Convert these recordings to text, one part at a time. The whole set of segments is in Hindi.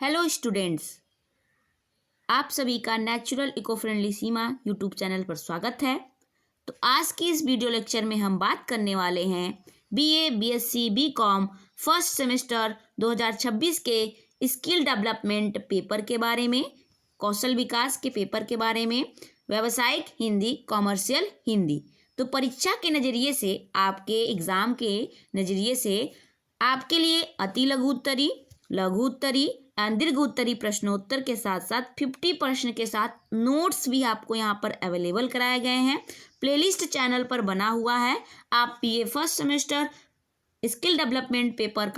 हेलो स्टूडेंट्स, आप सभी का नेचुरल इको फ्रेंडली सीमा यूट्यूब चैनल पर स्वागत है। तो आज की इस वीडियो लेक्चर में हम बात करने वाले हैं BA, BSc, BCom first semester 2026 के स्किल डेवलपमेंट पेपर के बारे में, कौशल विकास के पेपर के बारे में, व्यावसायिक हिंदी, कॉमर्शियल हिंदी। तो परीक्षा के नज़रिए से, आपके एग्ज़ाम के नज़रिए से आपके लिए अति लघु उत्तरी, लघु उत्तरी एंड दीर्घ उत्तरी प्रश्नोत्तर के साथ साथ 50 प्रश्न के साथ नोट्स भी आपको यहाँ पर अवेलेबल कराए गए हैं। प्लेलिस्ट चैनल पर बना हुआ है। आप BA first semester skill development paper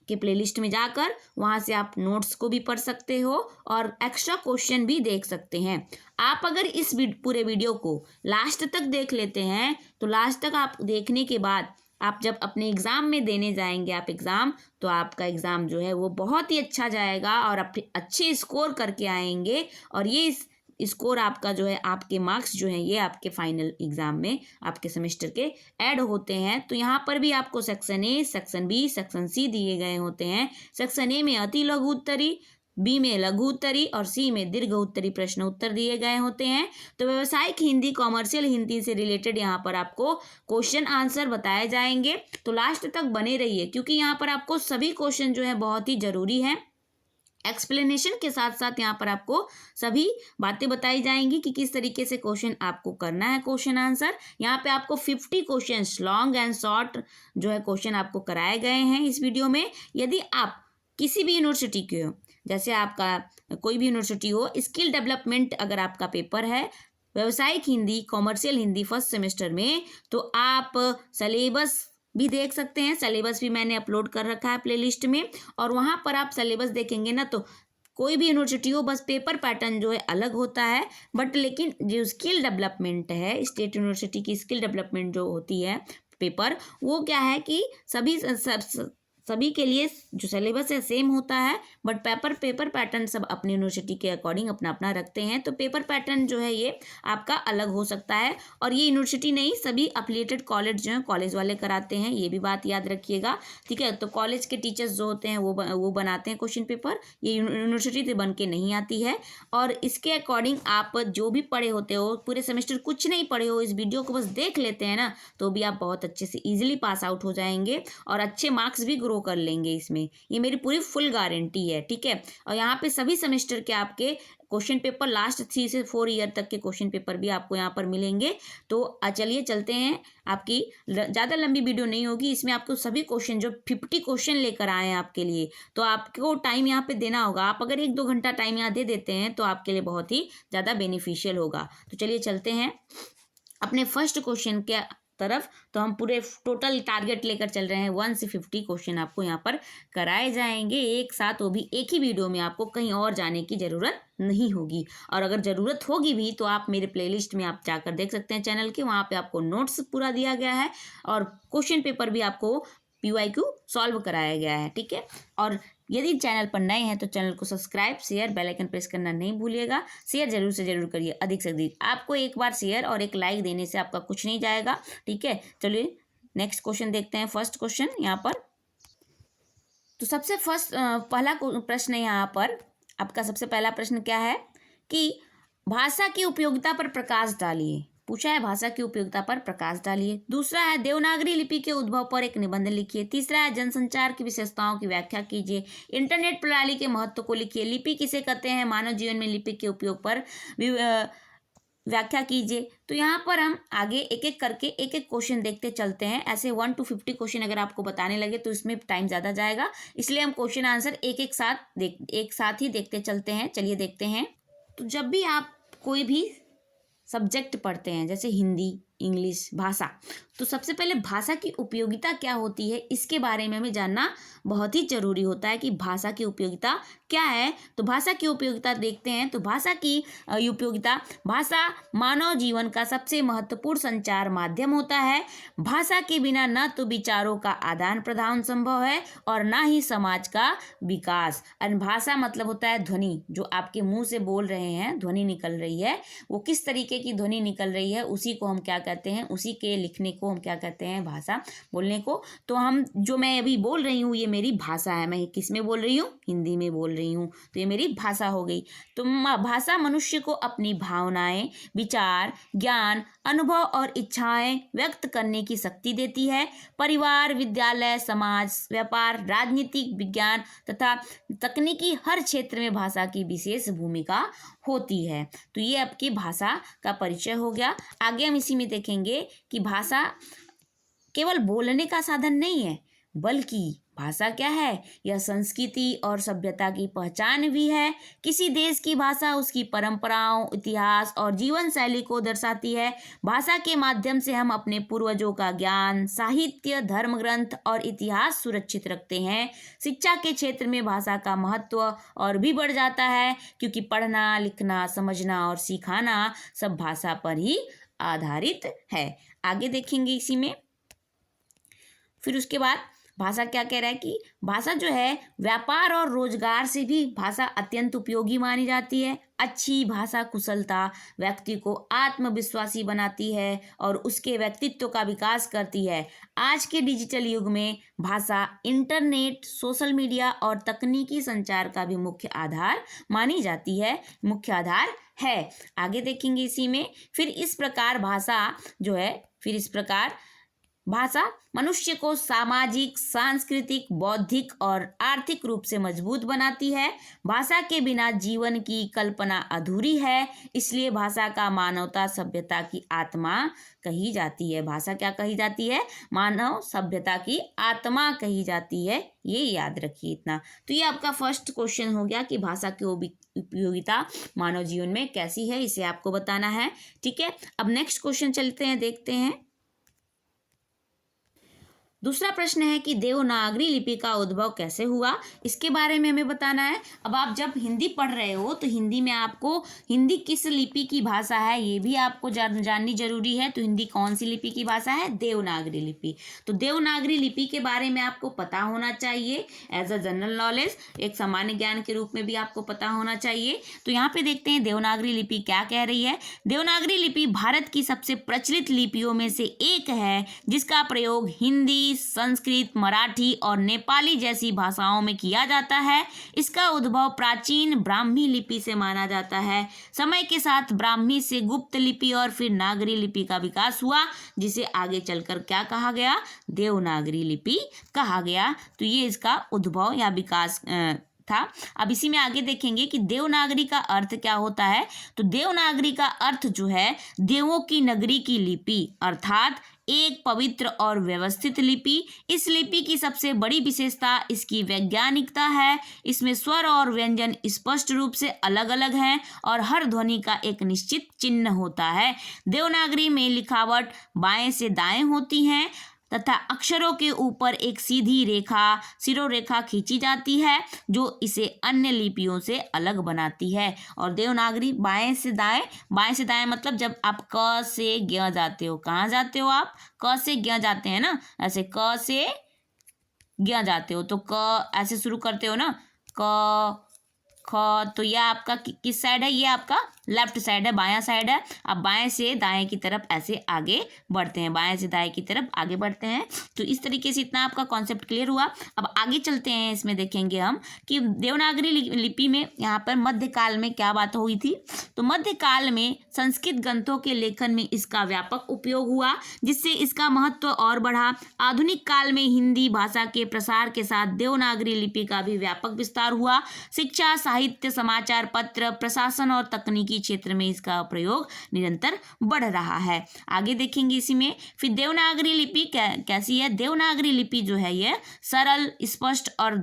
के प्लेलिस्ट में जाकर वहाँ से आप नोट्स को भी पढ़ सकते हो और एक्स्ट्रा क्वेश्चन भी देख सकते हैं। आप अगर इस पूरे वीडियो को लास्ट तक देख लेते हैं तो लास्ट तक आप देखने के बाद आप जब अपने एग्ज़ाम में देने जाएंगे आप एग्ज़ाम, तो आपका एग्ज़ाम जो है वो बहुत ही अच्छा जाएगा और आप अच्छे स्कोर करके आएंगे। और ये स्कोर आपका जो है, आपके मार्क्स जो हैं ये आपके फाइनल एग्ज़ाम में आपके सेमेस्टर के ऐड होते हैं। तो यहाँ पर भी आपको section A, section B, section C दिए गए होते हैं। सेक्शन ए में अति लघु उत्तरी, बी में लघु उत्तरी और सी में दीर्घ उत्तरी प्रश्न उत्तर दिए गए होते हैं। तो व्यावसायिक हिंदी, कॉमर्शियल हिंदी से रिलेटेड यहाँ पर आपको क्वेश्चन आंसर बताए जाएंगे। तो लास्ट तक बने रहिए क्योंकि यहाँ पर आपको सभी क्वेश्चन जो है बहुत ही ज़रूरी हैं। एक्सप्लेनेशन के साथ साथ यहाँ पर आपको सभी बातें बताई जाएंगी कि किस तरीके से क्वेश्चन आपको करना है। क्वेश्चन आंसर यहाँ पे आपको 50 क्वेश्चन लॉन्ग एंड शॉर्ट जो है क्वेश्चन आपको कराए गए हैं इस वीडियो में। यदि आप किसी भी यूनिवर्सिटी के हो, जैसे आपका कोई भी यूनिवर्सिटी हो, स्किल डेवलपमेंट अगर आपका पेपर है व्यावसायिक Hindi, commercial Hindi first semester में, तो आप सिलेबस भी देख सकते हैं। सिलेबस भी मैंने अपलोड कर रखा है प्लेलिस्ट में और वहाँ पर आप सिलेबस देखेंगे ना, तो कोई भी यूनिवर्सिटी हो, बस पेपर पैटर्न जो है अलग होता है, बट लेकिन जो स्किल डेवलपमेंट है, स्टेट यूनिवर्सिटी की स्किल डेवलपमेंट जो होती है पेपर, वो क्या है कि सभी के लिए जो सिलेबस है सेम होता है, बट पेपर पैटर्न सब अपनी यूनिवर्सिटी के अकॉर्डिंग अपना अपना रखते हैं। तो पेपर पैटर्न जो है ये आपका अलग हो सकता है और ये यूनिवर्सिटी नहीं, सभी एफिलिएटेड कॉलेज जो हैं कॉलेज वाले कराते हैं, ये भी बात याद रखिएगा, ठीक है। तो कॉलेज के टीचर्स जो होते हैं वो बनाते हैं क्वेश्चन पेपर, ये यूनिवर्सिटी से बन के नहीं आती है। और इसके अकॉर्डिंग आप जो भी पढ़े होते हो, पूरे सेमेस्टर कुछ नहीं पढ़े हो, इस वीडियो को बस देख लेते हैं ना, तो भी आप बहुत अच्छे से ईजिली पास आउट हो जाएंगे और अच्छे मार्क्स भी ग्रो कर लेंगे इसमें, ये मेरी पूरी फुल गारंटी है, ठीक है। और यहाँ पे सभी सेमेस्टर के आपके क्वेश्चन पेपर लास्ट 3 से 4 ईयर तक के क्वेश्चन पेपर भी आपको यहाँ पर मिलेंगे। तो चलिए चलते हैं, आपकी ज़्यादा लंबी वीडियो नहीं होगी, इसमें आपको सभी क्वेश्चन जो 50 क्वेश्चन लेकर आए हैं आपके लिए, तो आपको टाइम यहाँ पे देना होगा। आप अगर 1-2 घंटा टाइम यहाँ दे देते हैं तो आपके लिए बहुत ही ज़्यादा बेनिफिशियल होगा। तो चलिए चलते हैं अपने फर्स्ट क्वेश्चन के तरफ। तो हम पूरे टोटल टारगेट लेकर चल रहे हैं, 1 से 50 क्वेश्चन आपको यहाँ पर कराए जाएंगे एक साथ, वो भी एक ही वीडियो में, आपको कहीं और जाने की ज़रूरत नहीं होगी। और अगर ज़रूरत होगी भी तो आप मेरे प्लेलिस्ट में आप जाकर देख सकते हैं चैनल के, वहाँ पे आपको नोट्स पूरा दिया गया है और क्वेश्चन पेपर भी आपको PYQ सॉल्व कराया गया है, ठीक है। और यदि चैनल पर नए हैं तो चैनल को subscribe, share, bell icon press करना नहीं भूलिएगा। शेयर जरूर से जरूर करिए, अधिक से अधिक। आपको एक बार शेयर और एक लाइक देने से आपका कुछ नहीं जाएगा, ठीक है। चलिए नेक्स्ट क्वेश्चन देखते हैं। फर्स्ट क्वेश्चन यहाँ पर, तो सबसे पहला प्रश्न यहाँ पर आपका सबसे पहला प्रश्न क्या है कि भाषा की उपयोगिता पर प्रकाश डालिए। पूछा है भाषा की उपयोगिता पर प्रकाश डालिए। दूसरा है देवनागरी लिपि के उद्भव पर एक निबंध लिखिए। तीसरा है जनसंचार की विशेषताओं की व्याख्या कीजिए। इंटरनेट प्रणाली के महत्व को लिखिए। लिपि किसे कहते हैं, मानव जीवन में लिपि के उपयोग पर व्याख्या कीजिए। तो यहाँ पर हम आगे एक एक करके एक एक क्वेश्चन देखते चलते हैं। ऐसे 1 to 50 क्वेश्चन अगर आपको बताने लगे तो इसमें टाइम ज़्यादा जाएगा, इसलिए हम क्वेश्चन आंसर एक साथ ही देखते चलते हैं। चलिए देखते हैं। तो जब भी आप कोई भी सब्जेक्ट पढ़ते हैं, जैसे हिंदी, इंग्लिश, भाषा, तो सबसे पहले भाषा की उपयोगिता क्या होती है इसके बारे में हमें जानना बहुत ही ज़रूरी होता है कि भाषा की उपयोगिता क्या है। तो भाषा की उपयोगिता देखते हैं। तो भाषा की उपयोगिता, भाषा मानव जीवन का सबसे महत्वपूर्ण संचार माध्यम होता है। भाषा के बिना न तो विचारों का आदान प्रदान संभव है और ना ही समाज का विकास। और भाषा मतलब होता है ध्वनि, जो आपके मुंह से बोल रहे हैं, ध्वनि निकल रही है, वो किस तरीके की ध्वनि निकल रही है उसी को हम क्या कहते हैं, उसी के लिखने को हम क्या कहते हैं, भाषा बोलने को। तो हम जो मैं अभी बोल रही हूँ ये मेरी भाषा है। मैं किस में बोल रही हूँ, हिंदी में बोल रही हूँ, तो ये मेरी भाषा हो गई। तो भाषा मनुष्य को अपनी भावनाएं, विचार, ज्ञान, अनुभव और इच्छाएं व्यक्त करने की शक्ति देती है। परिवार, विद्यालय, समाज, व्यापार, राजनीतिक, विज्ञान तथा तकनीकी हर क्षेत्र में भाषा की विशेष भूमिका होती है। तो ये आपकी भाषा का परिचय हो गया। आगे हम इसी में देखेंगे कि भाषा केवल बोलने का साधन नहीं है, बल्कि भाषा क्या है, यह संस्कृति और सभ्यता की पहचान भी है। किसी देश की भाषा उसकी परंपराओं, इतिहास और जीवन शैली को दर्शाती है। भाषा के माध्यम से हम अपने पूर्वजों का ज्ञान, साहित्य, धर्म ग्रंथ और इतिहास सुरक्षित रखते हैं। शिक्षा के क्षेत्र में भाषा का महत्व और भी बढ़ जाता है, क्योंकि पढ़ना, लिखना, समझना और सिखाना सब भाषा पर ही आधारित है। आगे देखेंगे इसी में। फिर उसके बाद भाषा क्या कह रहा है कि भाषा जो है व्यापार और रोजगार से भी भाषा अत्यंत उपयोगी मानी जाती है। अच्छी भाषा कुशलता व्यक्ति को आत्मविश्वासी बनाती है और उसके व्यक्तित्व का विकास करती है। आज के डिजिटल युग में भाषा इंटरनेट, सोशल मीडिया और तकनीकी संचार का भी मुख्य आधार मानी जाती है, मुख्य आधार है। आगे देखेंगे इसी में। फिर इस प्रकार भाषा मनुष्य को सामाजिक, सांस्कृतिक, बौद्धिक और आर्थिक रूप से मजबूत बनाती है। भाषा के बिना जीवन की कल्पना अधूरी है, इसलिए भाषा का मानवता सभ्यता की आत्मा कही जाती है। भाषा क्या कही जाती है, मानव सभ्यता की आत्मा कही जाती है। ये याद रखिए इतना। तो ये आपका फर्स्ट क्वेश्चन हो गया कि भाषा की उपयोगिता मानव जीवन में कैसी है, इसे आपको बताना है। ठीक है, अब नेक्स्ट क्वेश्चन चलते हैं, देखते हैं। दूसरा प्रश्न है कि देवनागरी लिपि का उद्भव कैसे हुआ, इसके बारे में हमें बताना है। अब आप जब हिंदी पढ़ रहे हो तो हिंदी में आपको हिंदी किस लिपि की भाषा है ये भी आपको जाननी जरूरी है। तो हिंदी कौन सी लिपि की भाषा है, देवनागरी लिपि। तो देवनागरी लिपि के बारे में आपको पता होना चाहिए, एज अ जनरल नॉलेज, एक सामान्य ज्ञान के रूप में भी आपको पता होना चाहिए। तो यहाँ पे देखते हैं देवनागरी लिपि क्या कह रही है। देवनागरी लिपि भारत की सबसे प्रचलित लिपियों में से एक है, जिसका प्रयोग हिंदी, संस्कृत, मराठी और नेपाली जैसी भाषाओं में किया जाता है। इसका उद्भव प्राचीन ब्राह्मी लिपि से माना जाता है। समय के साथ ब्राह्मी से गुप्त लिपि और फिर नागरी लिपि का विकास हुआ, जिसे आगे चलकर क्या कहा गया, देवनागरी लिपि कहा गया। तो ये इसका उद्भव या विकास था। अब इसी में आगे देखेंगे कि देवनागरी का अर्थ क्या होता है। तो देवनागरी का अर्थ जो है देवों की नगरी की लिपि, अर्थात एक पवित्र और व्यवस्थित लिपि। इस लिपि की सबसे बड़ी विशेषता इसकी वैज्ञानिकता है। इसमें स्वर और व्यंजन स्पष्ट रूप से अलग अलग हैं और हर ध्वनि का एक निश्चित चिन्ह होता है। देवनागरी में लिखावट बाएं से दाएं होती हैं तथा अक्षरों के ऊपर एक सीधी रेखा, सिरोरेखा खींची जाती है, जो इसे अन्य लिपियों से अलग बनाती है। और देवनागरी बाएं से दाएं मतलब जब आप क से ज्ञ जाते हो, कहाँ जाते हो आप, क से ज्ञ जाते हैं ना, ऐसे क से ज्ञ जाते हो तो क ऐसे शुरू करते हो ना, क ख। तो यह आपका किस साइड है, ये आपका लेफ्ट साइड है, बायां साइड है। अब बाएं से दाएं की तरफ ऐसे आगे बढ़ते हैं, बाएं से दाएं की तरफ आगे बढ़ते हैं। तो इस तरीके से इतना आपका कॉन्सेप्ट क्लियर हुआ। अब आगे चलते हैं, इसमें देखेंगे हम कि देवनागरी लिपि में यहाँ पर मध्यकाल में क्या बात हुई थी। तो मध्यकाल में संस्कृत ग्रंथों के लेखन में इसका व्यापक उपयोग हुआ, जिससे इसका महत्व और बढ़ा। आधुनिक काल में हिंदी भाषा के प्रसार के साथ देवनागरी लिपि का भी व्यापक विस्तार हुआ। शिक्षा, साहित्य, समाचार पत्र, प्रशासन और तकनीकी क्षेत्र में इसका प्रयोग निरंतर बढ़ रहा है। आगे देखेंगे इसी में। फिर देवनागरी लिपि कैसी है। देवनागरी लिपि जो है ये सरल, स्पष्ट और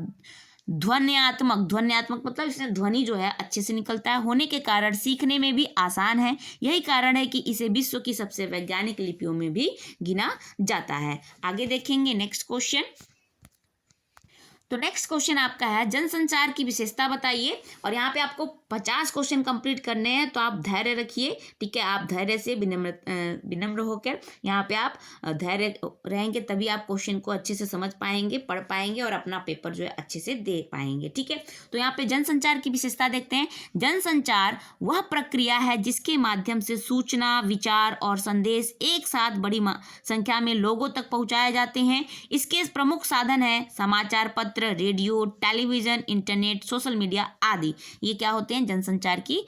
ध्वन्यात्मक मतलब इसमें ध्वनि जो है अच्छे से निकलता है, होने के कारण सीखने में भी आसान है। यही कारण है कि इसे विश्व की सबसे वैज्ञानिक लिपियों में भी गिना जाता है। आगे देखेंगे नेक्स्ट क्वेश्चन। तो नेक्स्ट क्वेश्चन आपका है जनसंचार की विशेषता बताइए, और यहाँ पे आपको 50 क्वेश्चन कंप्लीट करने हैं, तो आप धैर्य रखिए, ठीक है। आप धैर्य से विनम्र होकर यहाँ पे आप धैर्य रहेंगे, तभी आप क्वेश्चन को अच्छे से समझ पाएंगे, पढ़ पाएंगे और अपना पेपर जो है अच्छे से दे पाएंगे, ठीक है। तो यहाँ पे जनसंचार की विशेषता देखते हैं। जनसंचार वह प्रक्रिया है जिसके माध्यम से सूचना, विचार और संदेश एक साथ बड़ी संख्या में लोगों तक पहुँचाए जाते हैं। इसके प्रमुख साधन है समाचार पत्र, radio, television, internet, social media आदि। ये क्या होते हैं? जनसंचार की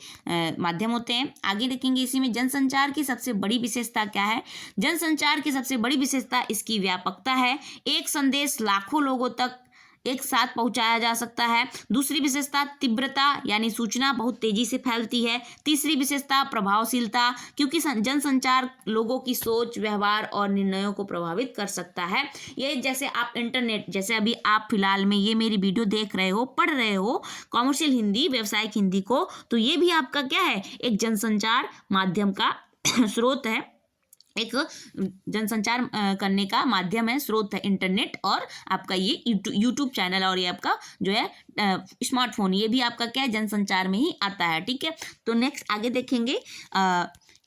माध्यम होते हैं। आगे देखेंगे इसी में जनसंचार की सबसे बड़ी विशेषता क्या है। जनसंचार की सबसे बड़ी विशेषता इसकी व्यापकता है। एक संदेश लाखों लोगों तक एक साथ पहुंचाया जा सकता है। दूसरी विशेषता तीव्रता, यानी सूचना बहुत तेजी से फैलती है। तीसरी विशेषता प्रभावशीलता, क्योंकि जनसंचार लोगों की सोच, व्यवहार और निर्णयों को प्रभावित कर सकता है। ये जैसे आप इंटरनेट, जैसे अभी आप फिलहाल में ये मेरी वीडियो देख रहे हो, पढ़ रहे हो कॉमर्शियल हिंदी, व्यावसायिक हिंदी को, तो ये भी आपका क्या है? एक जनसंचार माध्यम का स्रोत है, एक जनसंचार करने का माध्यम है, स्रोत है इंटरनेट, और आपका ये यूट्यूब चैनल और ये आपका जो है स्मार्टफोन, ये भी आपका क्या है? जनसंचार में ही आता है, ठीक है। तो नेक्स्ट आगे देखेंगे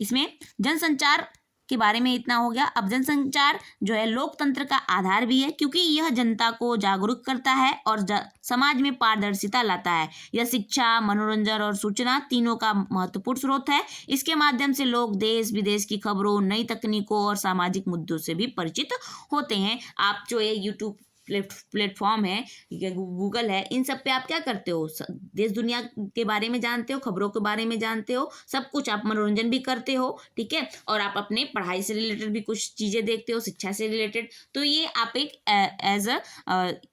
इसमें जनसंचार के बारे में इतना हो गया। अब जनसंचार जो है लोकतंत्र का आधार भी है, क्योंकि यह जनता को जागरूक करता है और समाज में पारदर्शिता लाता है। यह शिक्षा, मनोरंजन और सूचना तीनों का महत्वपूर्ण स्रोत है। इसके माध्यम से लोग देश विदेश की खबरों, नई तकनीकों और सामाजिक मुद्दों से भी परिचित होते हैं। आप जो ये यूट्यूब प्लेटफॉर्म है, गूगल है, इन सब पे आप क्या करते हो? देश दुनिया के बारे में जानते हो, खबरों के बारे में जानते हो, सब कुछ। आप मनोरंजन भी करते हो, ठीक है, और आप अपने पढ़ाई से रिलेटेड भी कुछ चीज़ें देखते हो, शिक्षा से रिलेटेड। तो ये आप एक एज अ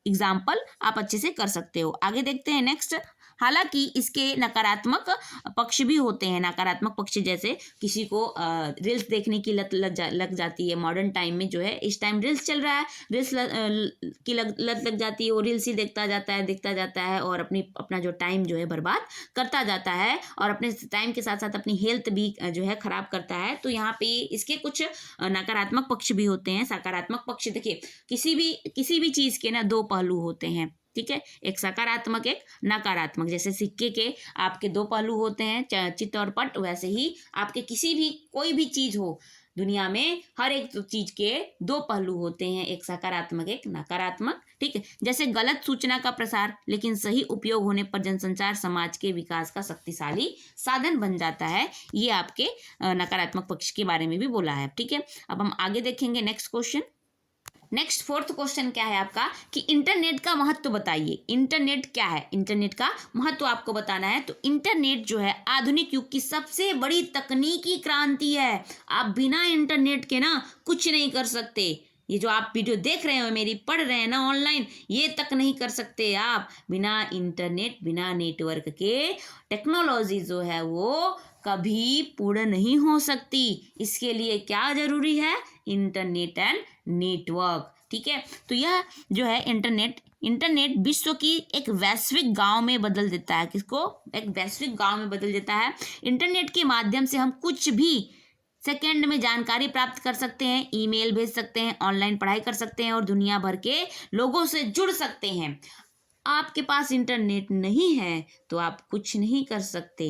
एग्जाम्पल आप अच्छे से कर सकते हो। आगे देखते हैं नेक्स्ट। हालांकि इसके नकारात्मक पक्ष भी होते हैं। नकारात्मक पक्ष जैसे किसी को रील्स देखने की लत लग जाती है। मॉडर्न टाइम में जो है, इस टाइम रील्स चल रहा है, रील्स की लत लग जाती है, वो रील्स ही देखता जाता है और अपना जो टाइम जो है बर्बाद करता जाता है, और अपने टाइम के साथ साथ अपनी हेल्थ भी जो है खराब करता है। तो यहाँ पे इसके कुछ नकारात्मक पक्ष भी होते हैं। सकारात्मक पक्ष देखिए, किसी भी चीज़ के ना दो पहलू होते हैं, ठीक है, एक सकारात्मक, एक नकारात्मक। जैसे सिक्के के आपके दो पहलू होते हैं, चित्त और पट, वैसे ही आपके कोई भी चीज़ हो दुनिया में, हर एक चीज के दो पहलू होते हैं, एक सकारात्मक, एक नकारात्मक, ठीक है। जैसे गलत सूचना का प्रसार, लेकिन सही उपयोग होने पर जनसंचार समाज के विकास का शक्तिशाली साधन बन जाता है। ये आपके नकारात्मक पक्ष के बारे में भी बोला है, ठीक है। अब हम आगे देखेंगे next question. Next fourth question क्या है आपका कि इंटरनेट का महत्व बताइए। इंटरनेट क्या है? इंटरनेट का महत्व आपको बताना है। तो इंटरनेट जो है आधुनिक युग की सबसे बड़ी तकनीकी क्रांति है। आप बिना इंटरनेट के ना कुछ नहीं कर सकते। ये जो आप वीडियो देख रहे हो मेरी, पढ़ रहे हैं ना ऑनलाइन, ये तक नहीं कर सकते आप बिना इंटरनेट, बिना नेटवर्क के। टेक्नोलॉजी जो है वो कभी पूर्ण नहीं हो सकती। इसके लिए क्या जरूरी है? इंटरनेट एंड नेटवर्क, ठीक है। तो यह जो है इंटरनेट विश्व की एक वैश्विक गांव में बदल देता है। किसको? एक वैश्विक गांव में बदल देता है। इंटरनेट के माध्यम से हम कुछ भी सेकेंड में जानकारी प्राप्त कर सकते हैं, ईमेल भेज सकते हैं, ऑनलाइन पढ़ाई कर सकते हैं और दुनिया भर के लोगों से जुड़ सकते हैं। आपके पास इंटरनेट नहीं है तो आप कुछ नहीं कर सकते,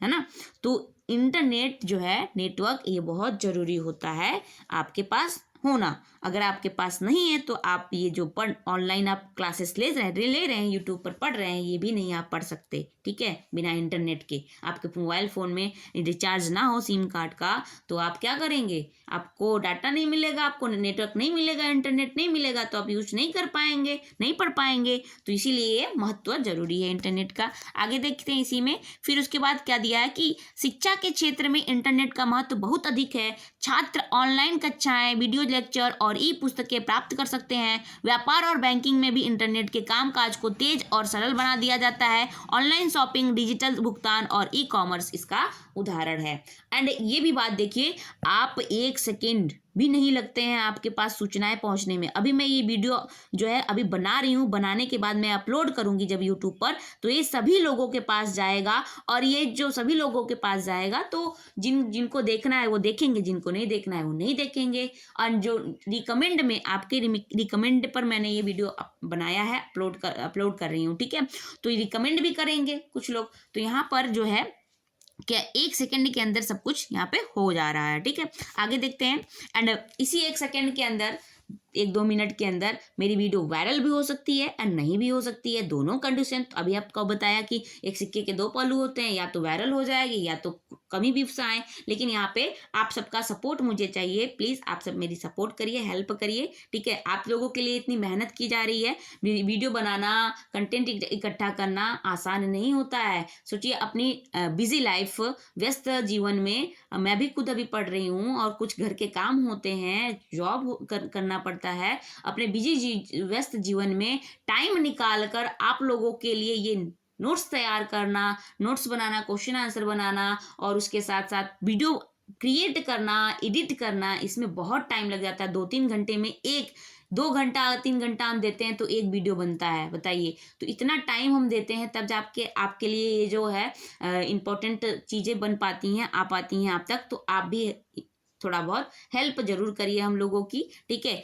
है ना। तो इंटरनेट जो है, नेटवर्क, ये बहुत ज़रूरी होता है आपके पास होना। अगर आपके पास नहीं है तो आप ये जो ऑनलाइन आप क्लासेस ले रहे हैं, यूट्यूब पर पढ़ रहे हैं, ये भी नहीं आप पढ़ सकते, ठीक है, बिना इंटरनेट के। आपके मोबाइल फ़ोन में रिचार्ज ना हो सिम कार्ड का तो आप क्या करेंगे? आपको डाटा नहीं मिलेगा, आपको नेटवर्क नहीं मिलेगा, इंटरनेट नहीं मिलेगा, तो आप यूज नहीं कर पाएंगे, नहीं पढ़ पाएंगे। तो इसीलिए ये महत्व जरूरी है इंटरनेट का। आगे देखते हैं इसी में। फिर उसके बाद क्या दिया है कि शिक्षा के क्षेत्र में इंटरनेट का महत्व बहुत अधिक है। छात्र ऑनलाइन कक्षाएं, वीडियो लेक्चर और ई पुस्तकें प्राप्त कर सकते हैं। व्यापार और बैंकिंग में भी इंटरनेट के कामकाज को तेज और सरल बना दिया जाता है। ऑनलाइन शॉपिंग, डिजिटल भुगतान और ई कॉमर्स इसका उदाहरण है। एंड ये भी बात देखिए, आप एक सेकेंड भी नहीं लगते हैं आपके पास सूचनाएं पहुंचने में। अभी मैं ये वीडियो जो है अभी बना रही हूँ, बनाने के बाद मैं अपलोड करूँगी जब यूट्यूब पर, तो ये सभी लोगों के पास जाएगा। और ये जो सभी लोगों के पास जाएगा तो जिनको देखना है वो देखेंगे, जिनको नहीं देखना है वो नहीं देखेंगे। और जो रिकमेंड में आपके रिकमेंड पर मैंने ये वीडियो बनाया है, अपलोड कर रही हूँ, ठीक है। तो ये रिकमेंड भी करेंगे कुछ लोग। तो यहाँ पर जो है क्या 1 सेकंड के अंदर सब कुछ यहाँ पे हो जा रहा है, ठीक है। आगे देखते हैं। एंड इसी 1 सेकंड के अंदर, 1-2 मिनट के अंदर मेरी वीडियो वायरल भी हो सकती है एंड नहीं भी हो सकती है, दोनों कंडीशन। तो अभी आपको बताया कि एक सिक्के के दो पहलू होते हैं, या तो वायरल हो जाएगी या तो कमी भी आए। लेकिन यहाँ पे आप सबका सपोर्ट मुझे चाहिए, प्लीज़ आप सब मेरी सपोर्ट करिए, हेल्प करिए, ठीक है। आप लोगों के लिए इतनी मेहनत की जा रही है। वीडियो बनाना, कंटेंट इकट्ठा करना आसान नहीं होता है। सोचिए अपनी बिजी लाइफ, व्यस्त जीवन में, मैं भी खुद अभी पढ़ रही हूँ और कुछ घर के काम होते हैं, जॉब करना पड़ता है। अपने बिजी व्यस्त जीवन में टाइम निकाल कर आप लोगों के लिए ये नोट्स तैयार करना, नोट्स बनाना, क्वेश्चन आंसर बनाना और उसके साथ साथ वीडियो क्रिएट करना, एडिट करना, इसमें बहुत टाइम लग जाता है। 2-3 घंटे में 1-2 घंटा 3 घंटा हम देते हैं तो एक वीडियो बनता है, बताइए। तो इतना टाइम हम देते हैं तब जाके आपके लिए ये जो है इम्पोर्टेंट चीज़ें बन पाती हैं, आ पाती हैं आप तक। तो आप भी थोड़ा बहुत हेल्प जरूर करिए हम लोगों की, ठीक है।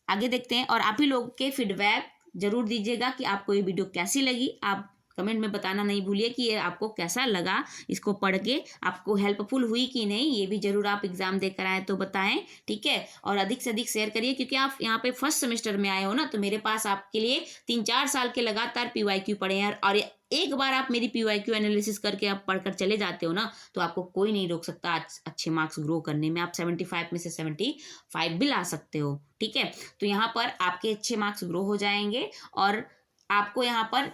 आगे देखते हैं। और आप ही लोग के फीडबैक जरूर दीजिएगा कि आपको ये वीडियो कैसी लगी। आप कमेंट में बताना नहीं भूलिए कि ये आपको कैसा लगा, इसको पढ़ के आपको हेल्पफुल हुई कि नहीं। ये भी जरूर आप एग्जाम देकर आए तो बताएं, ठीक है। और अधिक से अधिक शेयर करिए, क्योंकि आप यहाँ पे फर्स्ट सेमेस्टर में आए हो ना, तो मेरे पास आपके लिए 3-4 साल के लगातार PYQ पढ़े हैं। और एक बार आप मेरी PYQ एनालिसिस करके आप पढ़कर चले जाते हो ना, तो आपको कोई नहीं रोक सकता अच्छे मार्क्स ग्रो करने में। आप 75 में से 75 भी ला सकते हो, ठीक है। तो यहाँ पर आपके अच्छे मार्क्स ग्रो हो जाएंगे और आपको यहाँ पर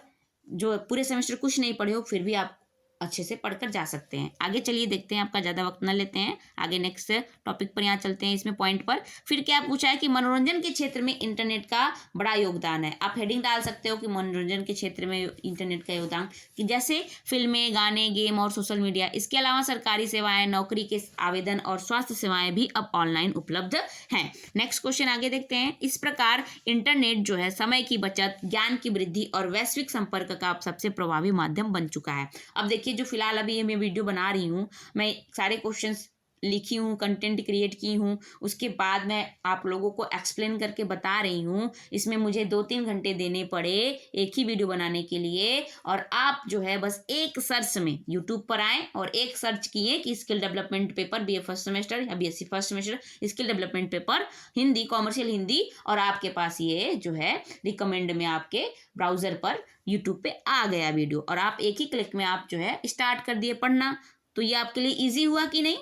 जो पूरे सेमेस्टर कुछ नहीं पढ़े हो फिर भी आप अच्छे से पढ़कर जा सकते हैं। आगे चलिए देखते हैं, आपका ज़्यादा वक्त न लेते हैं, आगे नेक्स्ट टॉपिक पर यहाँ चलते हैं। इसमें पॉइंट पर फिर क्या पूछा है कि मनोरंजन के क्षेत्र में इंटरनेट का बड़ा योगदान है। आप हेडिंग डाल सकते हो कि मनोरंजन के क्षेत्र में इंटरनेट का योगदान, कि जैसे फिल्में, गाने, गेम और सोशल मीडिया। इसके अलावा सरकारी सेवाएं, नौकरी के आवेदन और स्वास्थ्य सेवाएं भी अब ऑनलाइन उपलब्ध हैं। नेक्स्ट क्वेश्चन आगे देखते हैं। इस प्रकार इंटरनेट जो है समय की बचत, ज्ञान की वृद्धि और वैश्विक संपर्क का सबसे प्रभावी माध्यम बन चुका है। अब देखिए, जो फिलहाल अभी ये मैं वीडियो बना रही हूँ, मैं सारे क्वेश्चंस लिखी हूँ, कंटेंट क्रिएट की हूँ, उसके बाद मैं आप लोगों को एक्सप्लेन करके बता रही हूँ। इसमें मुझे 2-3 घंटे देने पड़े एक ही वीडियो बनाने के लिए। और आप जो है बस एक सर्च में यूट्यूब पर आए और एक सर्च किए कि skill development paper BA first semester या BSc first semester skill development paper Hindi, commercial Hindi, और आपके पास ये जो है रिकमेंड में आपके ब्राउजर पर यूट्यूब पे आ गया वीडियो, और आप एक ही क्लिक में आप जो है स्टार्ट कर दिए पढ़ना। तो ये आपके लिए ईजी हुआ कि नहीं,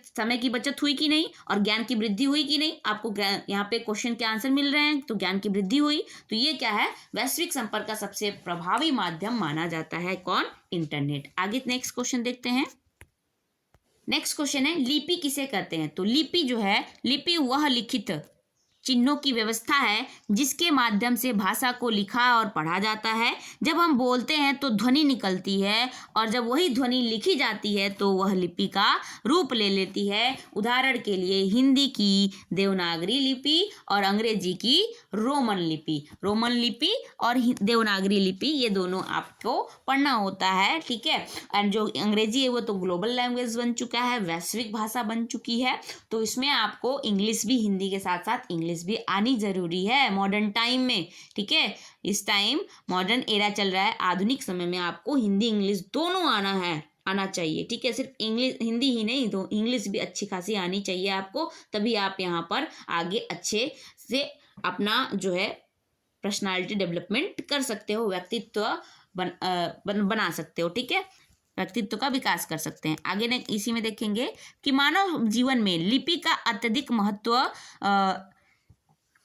समय की बचत हुई कि नहीं, और ज्ञान की वृद्धि हुई कि नहीं। आपको यहाँ पे क्वेश्चन के आंसर मिल रहे हैं तो ज्ञान की वृद्धि हुई। तो ये क्या है, वैश्विक संपर्क का सबसे प्रभावी माध्यम माना जाता है कौन, इंटरनेट। आगे नेक्स्ट क्वेश्चन देखते हैं। नेक्स्ट क्वेश्चन है, लिपि किसे कहते हैं। तो लिपि जो है, लिपि वह लिखित चिन्हों की व्यवस्था है जिसके माध्यम से भाषा को लिखा और पढ़ा जाता है। जब हम बोलते हैं तो ध्वनि निकलती है, और जब वही ध्वनि लिखी जाती है तो वह लिपि का रूप ले लेती है। उदाहरण के लिए हिंदी की देवनागरी लिपि और अंग्रेजी की रोमन लिपि। रोमन लिपि और देवनागरी लिपि, ये दोनों आपको पढ़ना होता है, ठीक है। एंड जो अंग्रेजी है वो तो ग्लोबल लैंग्वेज बन चुका है, वैश्विक भाषा बन चुकी है। तो इसमें आपको इंग्लिश भी, हिंदी के साथ साथ इंग्लिश भी आनी जरूरी है मॉडर्न टाइम में, ठीक है। इस टाइम मॉडर्न एरा चल रहा है, आधुनिक समय में आपको हिंदी इंग्लिश दोनों आना चाहिए, ठीक है। सिर्फ इंग्लिश हिंदी ही नहीं, तो इंग्लिश भी अच्छी खासी आनी चाहिए आपको, तभी आप यहाँ पर आगे अच्छे से अपना जो है पर्सनालिटी डेवलपमेंट कर सकते हो, व्यक्तित्व बना सकते हो, ठीक है, व्यक्तित्व का विकास कर सकते हैं। आगे ने इसी में देखेंगे कि मानव जीवन में लिपि का अत्यधिक महत्व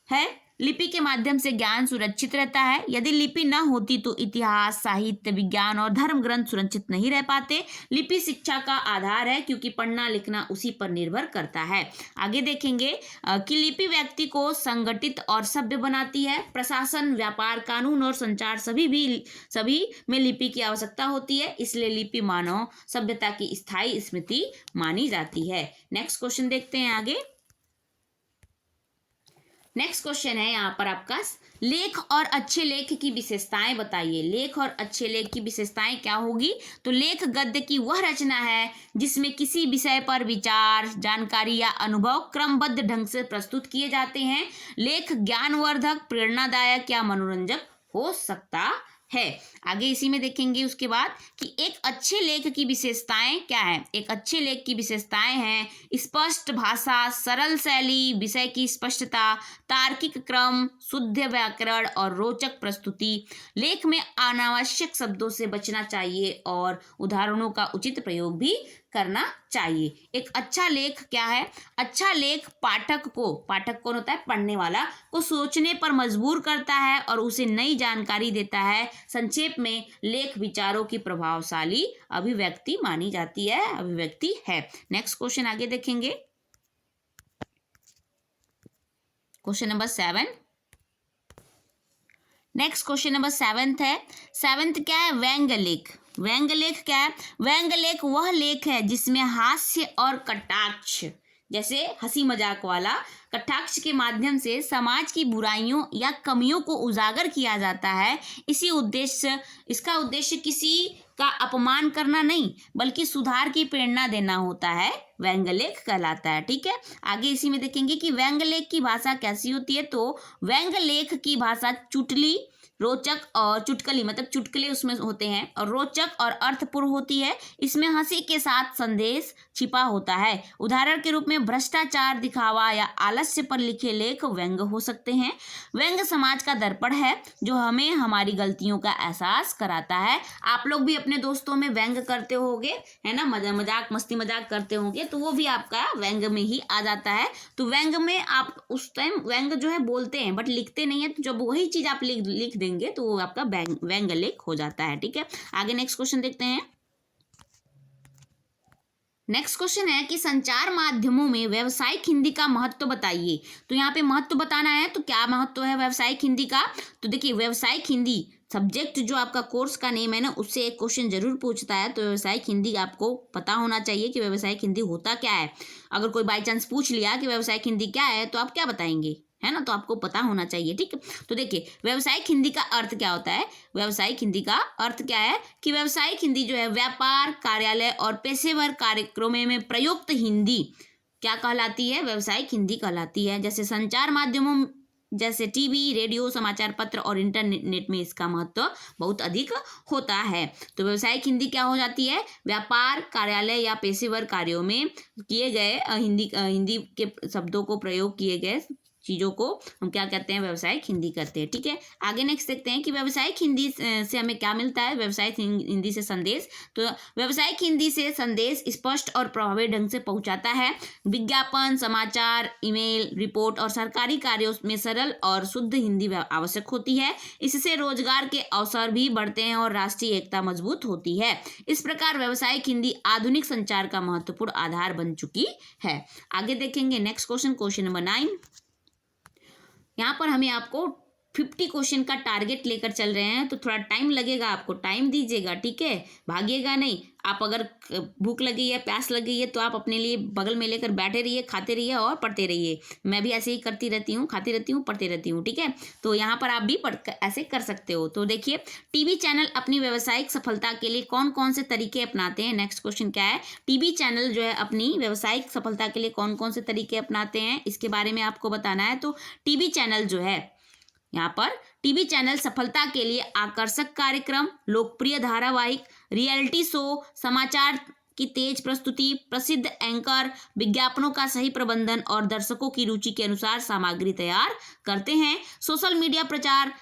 है। लिपि के माध्यम से ज्ञान सुरक्षित रहता है। यदि लिपि न होती तो इतिहास, साहित्य, विज्ञान और धर्म ग्रंथ सुरक्षित नहीं रह पाते। लिपि शिक्षा का आधार है, क्योंकि पढ़ना लिखना उसी पर निर्भर करता है। आगे देखेंगे कि लिपि व्यक्ति को संगठित और सभ्य बनाती है। प्रशासन, व्यापार, कानून और संचार सभी में लिपि की आवश्यकता होती है। इसलिए लिपि मानव सभ्यता की स्थायी स्मृति मानी जाती है। नेक्स्ट क्वेश्चन देखते हैं आगे। नेक्स्ट क्वेश्चन है यहाँ पर आपका, लेख और अच्छे लेख की विशेषताएं बताइए। लेख और अच्छे लेख की विशेषताएं क्या होगी? तो लेख गद्य की वह रचना है जिसमें किसी विषय पर विचार, जानकारी या अनुभव क्रमबद्ध ढंग से प्रस्तुत किए जाते हैं। लेख ज्ञानवर्धक, प्रेरणादायक या मनोरंजक हो सकता है। आगे इसी में देखेंगे उसके बाद कि एक अच्छे लेख की विशेषताएं क्या है। एक अच्छे लेख की विशेषताएं हैं स्पष्ट भाषा, सरल शैली, विषय की स्पष्टता, तार्किक क्रम, शुद्ध व्याकरण और रोचक प्रस्तुति। लेख में अनावश्यक शब्दों से बचना चाहिए और उदाहरणों का उचित प्रयोग भी करना चाहिए। एक अच्छा लेख क्या है? अच्छा लेख पाठक कौन होता है? पढ़ने वाला को सोचने पर मजबूर करता है और उसे नई जानकारी देता है। संक्षेप में लेख विचारों की प्रभावशाली अभिव्यक्ति मानी जाती है, अभिव्यक्ति है। नेक्स्ट क्वेश्चन आगे देखेंगे, question number 7। Next question number 7 है। 7 क्या है? व्यंग्य लेख। व्यंग्य लेख क्या है? व्यंग्य लेख वह लेख है जिसमें हास्य और कटाक्ष, जैसे हंसी मजाक वाला कटाक्ष के माध्यम से समाज की बुराइयों या कमियों को उजागर किया जाता है। इसका उद्देश्य किसी का अपमान करना नहीं बल्कि सुधार की प्रेरणा देना होता है, व्यंग्य लेख कहलाता है। ठीक है, आगे इसी में देखेंगे कि व्यंग्य लेख की भाषा कैसी होती है। तो व्यंग्य लेख की भाषा चुटली, रोचक और चुटकली, मतलब चुटकुले उसमें होते हैं, और रोचक और अर्थपूर्ण होती है। इसमें हंसी के साथ संदेश छिपा होता है। उदाहरण के रूप में भ्रष्टाचार, दिखावा या आलस्य पर लिखे लेख व्यंग्य हो सकते हैं। व्यंग्य समाज का दर्पण है जो हमें हमारी गलतियों का एहसास कराता है। आप लोग भी अपने दोस्तों में व्यंग्य करते होंगे, है ना, मजाक मस्ती मजाक करते होंगे, तो वो भी आपका व्यंग्य में ही आ जाता है। तो व्यंग्य में आप उस टाइम व्यंग्य जो है बोलते हैं बट लिखते नहीं है, तो जब वही चीज आप लिख देंगे तो वो आपका व्यंग्य लेख हो जाता है। ठीक है, आगे नेक्स्ट क्वेश्चन देखते हैं। नेक्स्ट क्वेश्चन है कि संचार माध्यमों में व्यावसायिक हिंदी का महत्व बताइए। तो यहाँ पे महत्व बताना है, तो क्या महत्व है व्यावसायिक हिंदी का? तो देखिए, व्यावसायिक हिंदी सब्जेक्ट जो आपका कोर्स का नेम है ना, उससे एक क्वेश्चन जरूर पूछता है। तो व्यावसायिक हिंदी आपको पता होना चाहिए कि व्यावसायिक हिंदी होता क्या है। अगर कोई बाई चांस पूछ लिया कि व्यावसायिक हिंदी क्या है, तो आप क्या बताएंगे, है ना, तो आपको पता होना चाहिए। ठीक है, तो देखिए व्यावसायिक हिंदी का अर्थ क्या होता है। व्यावसायिक हिंदी का अर्थ क्या है कि व्यावसायिक हिंदी जो है व्यापार, कार्यालय और पेशेवर कार्यक्रमों में प्रयुक्त हिंदी क्या कहलाती है? व्यावसायिक हिंदी कहलाती है। जैसे संचार माध्यमों जैसे टीवी, रेडियो, समाचार पत्र और इंटरनेट में इसका महत्व बहुत अधिक होता है। तो व्यावसायिक हिंदी क्या हो जाती है? व्यापार, कार्यालय या पेशेवर कार्यों में किए गए हिंदी के शब्दों को प्रयोग किए गए चीज़ों को हम क्या कहते हैं? व्यावसायिक हिंदी करते हैं। ठीक है, आगे नेक्स्ट देखते हैं कि व्यावसायिक हिंदी से हमें क्या मिलता है। व्यावसायिक हिंदी से संदेश, तो व्यावसायिक हिंदी से संदेश स्पष्ट और प्रभावी ढंग से पहुंचाता है। विज्ञापन, समाचार, ईमेल, रिपोर्ट और सरकारी कार्यों में सरल और शुद्ध हिंदी आवश्यक होती है। इससे रोजगार के अवसर भी बढ़ते हैं और राष्ट्रीय एकता मजबूत होती है। इस प्रकार व्यावसायिक हिंदी आधुनिक संचार का महत्वपूर्ण आधार बन चुकी है। आगे देखेंगे नेक्स्ट क्वेश्चन, क्वेश्चन नंबर 9। यहाँ पर हमें आपको 50 क्वेश्चन का टारगेट लेकर चल रहे हैं, तो थोड़ा टाइम लगेगा, आपको टाइम दीजिएगा। ठीक है, भागिएगा नहीं। आप अगर भूख लगी है, प्यास लगी है, तो आप अपने लिए बगल में लेकर बैठे रहिए, खाते रहिए और पढ़ते रहिए। मैं भी ऐसे ही करती रहती हूँ, खाती रहती हूँ, पढ़ती रहती हूँ। ठीक है, तो यहाँ पर आप भी ऐसे कर सकते हो। तो देखिए, टीवी चैनल अपनी व्यावसायिक सफलता के लिए कौन कौन से तरीके अपनाते हैं। नेक्स्ट क्वेश्चन क्या है? टीवी चैनल जो है अपनी व्यावसायिक सफलता के लिए कौन कौन से तरीके अपनाते हैं, इसके बारे में आपको बताना है। तो टीवी चैनल जो है, यहाँ पर टीवी चैनल सफलता के लिए आकर्षक कार्यक्रम, लोकप्रिय धारावाहिक, रियलिटी शो, समाचार की तेज प्रस्तुति, प्रसिद्ध एंकर, विज्ञापनों का सही प्रबंधन और दर्शकों की रुचि के अनुसार सामग्री तैयार करते हैं। सोशल मीडिया प्रचार,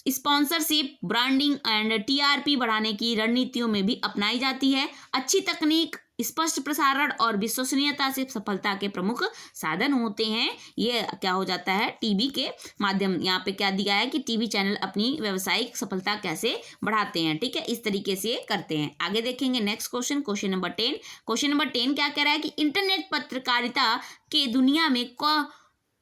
स्पॉन्सरशिप, ब्रांडिंग एंड टीआरपी बढ़ाने की रणनीतियों में भी अपनाई जाती है। अच्छी तकनीक, स्पष्ट प्रसारण और विश्वसनीयता से सफलता के प्रमुख साधन होते हैं। ये क्या हो जाता है? टीवी के माध्यम। यहाँ पे क्या दिया है कि टीवी चैनल अपनी व्यावसायिक सफलता कैसे बढ़ाते हैं। ठीक है, इस तरीके से करते हैं। आगे देखेंगे next question, question number 10। Question number 10 क्या कह रहा है कि इंटरनेट पत्रकारिता के दुनिया में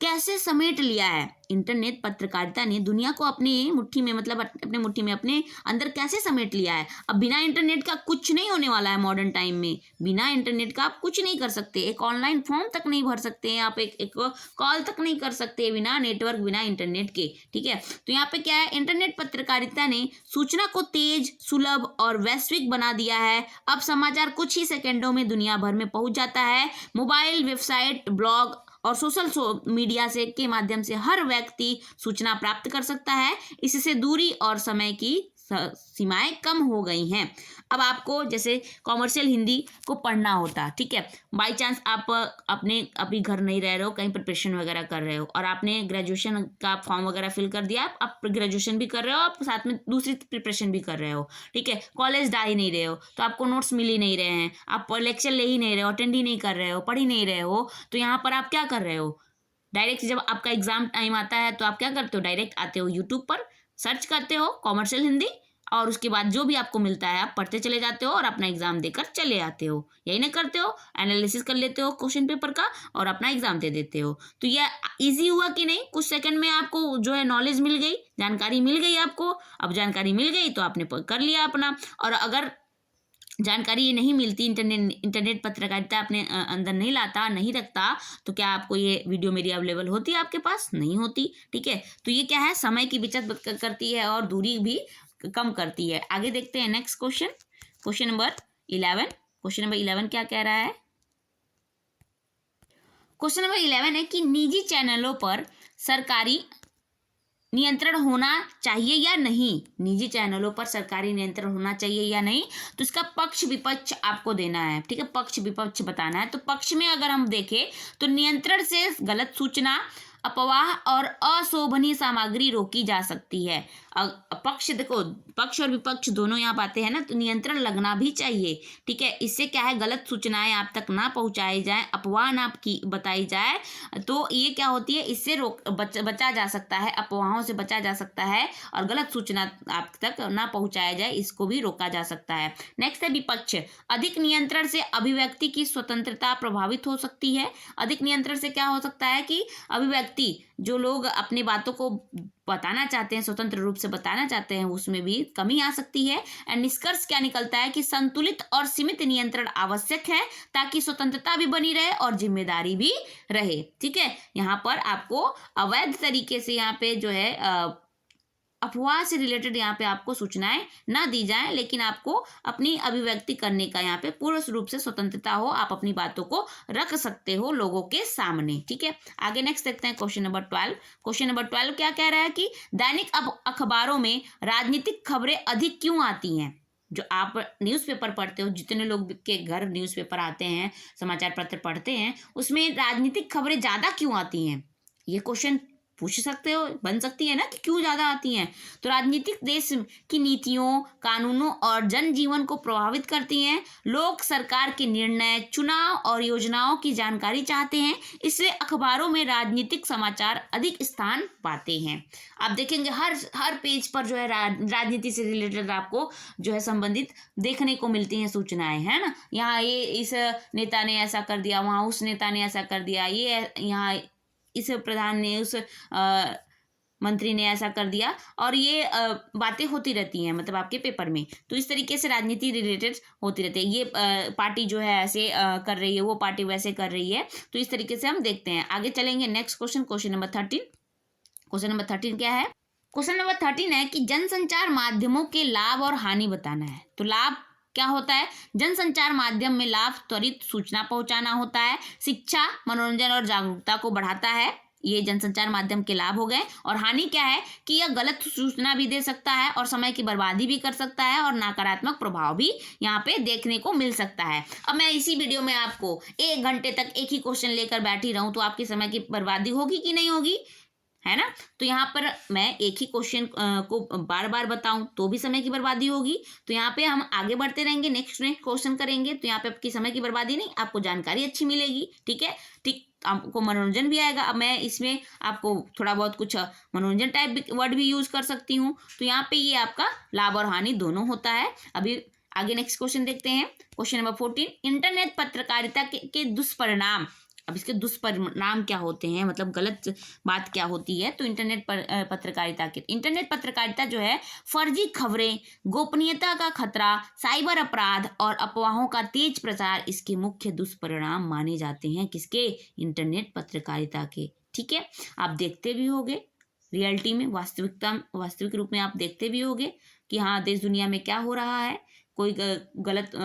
कैसे समेट लिया है। इंटरनेट पत्रकारिता ने दुनिया को अपनी मुट्ठी में, मतलब अपने मुट्ठी में, अपने अंदर कैसे समेट लिया है। अब बिना इंटरनेट का कुछ नहीं होने वाला है। मॉडर्न टाइम में बिना इंटरनेट का आप कुछ नहीं कर सकते। एक ऑनलाइन फॉर्म तक नहीं भर सकते हैं आप, एक कॉल तक नहीं कर सकते बिना नेटवर्क, बिना इंटरनेट के। ठीक है, तो यहाँ पे क्या है, इंटरनेट पत्रकारिता ने सूचना को तेज, सुलभ और वैश्विक बना दिया है। अब समाचार कुछ ही सेकंडों में दुनिया भर में पहुंच जाता है। मोबाइल, वेबसाइट, ब्लॉग और सोशल मीडिया से के माध्यम से हर व्यक्ति सूचना प्राप्त कर सकता है। इससे दूरी और समय की सीमाएं कम हो गई हैं। अब आपको जैसे कॉमर्शियल हिंदी को पढ़ना होता, ठीक है, बाई चांस आप अपनी घर नहीं रह रहे हो, कहीं प्रिपरेशन वगैरह कर रहे हो और आपने ग्रेजुएशन का फॉर्म वगैरह फिल कर दिया, आप ग्रेजुएशन भी कर रहे हो, आप साथ में दूसरी प्रिपरेशन भी कर रहे हो, ठीक है, कॉलेज जा ही नहीं रहे हो, तो आपको नोट्स मिल ही नहीं रहे हैं, आप लेक्चर ले ही नहीं रहे हो, अटेंड ही नहीं कर रहे हो, पढ़ ही नहीं रहे हो, तो यहाँ पर आप क्या कर रहे हो, डायरेक्ट जब आपका एग्जाम टाइम आता है तो आप क्या करते हो, डायरेक्ट आते हो यूट्यूब पर, सर्च करते हो कॉमर्शियल हिंदी और उसके बाद जो भी आपको मिलता है आप पढ़ते चले जाते हो और अपना एग्जाम देकर चले आते हो। यही ना करते हो, एनालिसिस कर लेते हो क्वेश्चन पेपर का और अपना एग्जाम दे देते हो। तो यह इजी हुआ कि नहीं, कुछ सेकंड में आपको जो है नॉलेज मिल गई, जानकारी मिल गई आपको। अब जानकारी मिल गई तो आपने कर लिया अपना। और अगर जानकारी ये नहीं मिलती, इंटरनेट पत्रकारिता अपने अंदर नहीं लाता, नहीं रखता, तो क्या आपको ये वीडियो मेरी अवेलेबल होती है आपके पास? नहीं होती। ठीक है, तो ये क्या है, समय की बचत करती है और दूरी भी कम करती है। आगे देखते हैं next question, question number 11। Question number 11 क्या कह रहा है? क्वेश्चन नंबर 11 है कि निजी चैनलों पर सरकारी नियंत्रण होना चाहिए या नहीं। निजी चैनलों पर सरकारी नियंत्रण होना चाहिए या नहीं, तो इसका पक्ष विपक्ष आपको देना है। ठीक है, पक्ष विपक्ष बताना है। तो पक्ष में अगर हम देखें तो नियंत्रण से गलत सूचना, अफवाह और अशोभनीय सामग्री रोकी जा सकती है। पक्ष देखो, पक्ष और विपक्ष दोनों यहाँ आते हैं ना, तो नियंत्रण लगना भी चाहिए। ठीक है, इससे क्या है, गलत सूचनाएं आप तक ना पहुंचाई जाए, अफवाह ना आपकी बताई जाए, तो ये क्या होती है, इससे बचा जा सकता है, अफवाहों से बचा जा सकता है और गलत सूचना आप तक ना पहुंचाया जाए, इसको भी रोका जा सकता है। नेक्स्ट है विपक्ष। अधिक नियंत्रण से अभिव्यक्ति की स्वतंत्रता प्रभावित हो सकती है। अधिक नियंत्रण से क्या हो सकता है कि अभिव्यक्ति, जो लोग अपनी बातों को बताना चाहते हैं, स्वतंत्र रूप से बताना चाहते हैं, उसमें भी कमी आ सकती है। एंड निष्कर्ष क्या निकलता है कि संतुलित और सीमित नियंत्रण आवश्यक है ताकि स्वतंत्रता भी बनी रहे और जिम्मेदारी भी रहे। ठीक है, यहाँ पर आपको अवैध तरीके से यहाँ पे जो है अफवाह से रिलेटेड यहाँ पे आपको सूचनाएं ना दी जाए, लेकिन आपको अपनी अभिव्यक्ति करने का यहाँ पे पूर्ण रूप से स्वतंत्रता हो, आप अपनी बातों को रख सकते हो लोगों के सामने। ठीक है, आगे नेक्स्ट देखते हैं क्वेश्चन नंबर 12। क्वेश्चन नंबर 12 क्या कह रहा है कि दैनिक अखबारों में राजनीतिक खबरें अधिक क्यों आती हैं। जो आप न्यूज़पेपर पढ़ते हो, जितने लोग के घर न्यूज़पेपर आते हैं, समाचार पत्र पढ़ते हैं, उसमें राजनीतिक खबरें ज़्यादा क्यों आती हैं, ये क्वेश्चन पूछ सकते हो, बन सकती है ना कि क्यों ज़्यादा आती हैं। तो राजनीतिक देश की नीतियों, कानूनों और जनजीवन को प्रभावित करती हैं। लोग सरकार के निर्णय, चुनाव और योजनाओं की जानकारी चाहते हैं, इसलिए अखबारों में राजनीतिक समाचार अधिक स्थान पाते हैं। आप देखेंगे हर पेज पर जो है राजनीति से रिलेटेड आपको जो है संबंधित देखने को मिलती हैं सूचनाएं, है ना। यहाँ ये इस नेता ने ऐसा कर दिया, वहाँ उस नेता ने ऐसा कर दिया, ये यहाँ इस प्रधान ने, उस मंत्री ने ऐसा कर दिया, और ये बातें होती रहती हैं मतलब आपके पेपर में। तो इस तरीके से राजनीति रिलेटेड होती रहती है, ये पार्टी जो है ऐसे कर रही है, वो पार्टी वैसे कर रही है। तो इस तरीके से हम देखते हैं। आगे चलेंगे next question, question number 13। Question number 13 क्या है? क्वेश्चन नंबर 13 है कि जनसंचार माध्यमों के लाभ और हानि बताना है। तो लाभ क्या होता है? जनसंचार माध्यम में लाभ त्वरित सूचना पहुंचाना होता है, शिक्षा, मनोरंजन और जागरूकता को बढ़ाता है, ये जनसंचार माध्यम के लाभ हो गए। और हानि क्या है कि यह गलत सूचना भी दे सकता है और समय की बर्बादी भी कर सकता है और नकारात्मक प्रभाव भी यहाँ पे देखने को मिल सकता है। अब मैं इसी वीडियो में आपको 1 घंटे तक एक ही क्वेश्चन लेकर बैठी रहूं तो आपकी समय की बर्बादी होगी कि नहीं होगी, है ना। तो यहाँ पर मैं एक ही क्वेश्चन को बार बार बताऊं तो भी समय की बर्बादी होगी। तो यहाँ पे हम आगे बढ़ते रहेंगे, नेक्स्ट क्वेश्चन करेंगे, तो यहाँ पे आपकी समय की बर्बादी नहीं, आपको जानकारी अच्छी मिलेगी। ठीक है, ठीक, आपको मनोरंजन भी आएगा। अब मैं इसमें आपको थोड़ा बहुत कुछ मनोरंजन टाइप वर्ड भी यूज कर सकती हूँ। तो यहाँ पे ये आपका लाभ और हानि दोनों होता है। अभी आगे नेक्स्ट क्वेश्चन देखते हैं, क्वेश्चन नंबर 14। इंटरनेट पत्रकारिता के दुष्परिणाम। अब इसके दुष्परिणाम क्या होते हैं, मतलब गलत बात क्या होती है। तो इंटरनेट पर पत्रकारिता के इंटरनेट पत्रकारिता जो है फर्जी खबरें, गोपनीयता का खतरा, साइबर अपराध और अफवाहों का तेज प्रचार इसके मुख्य दुष्परिणाम माने जाते हैं। किसके? इंटरनेट पत्रकारिता के। ठीक है, आप देखते भी होंगे रियलिटी में, वास्तविक रूप में आप देखते भी होंगे कि हाँ देश दुनिया में क्या हो रहा है। कोई गलत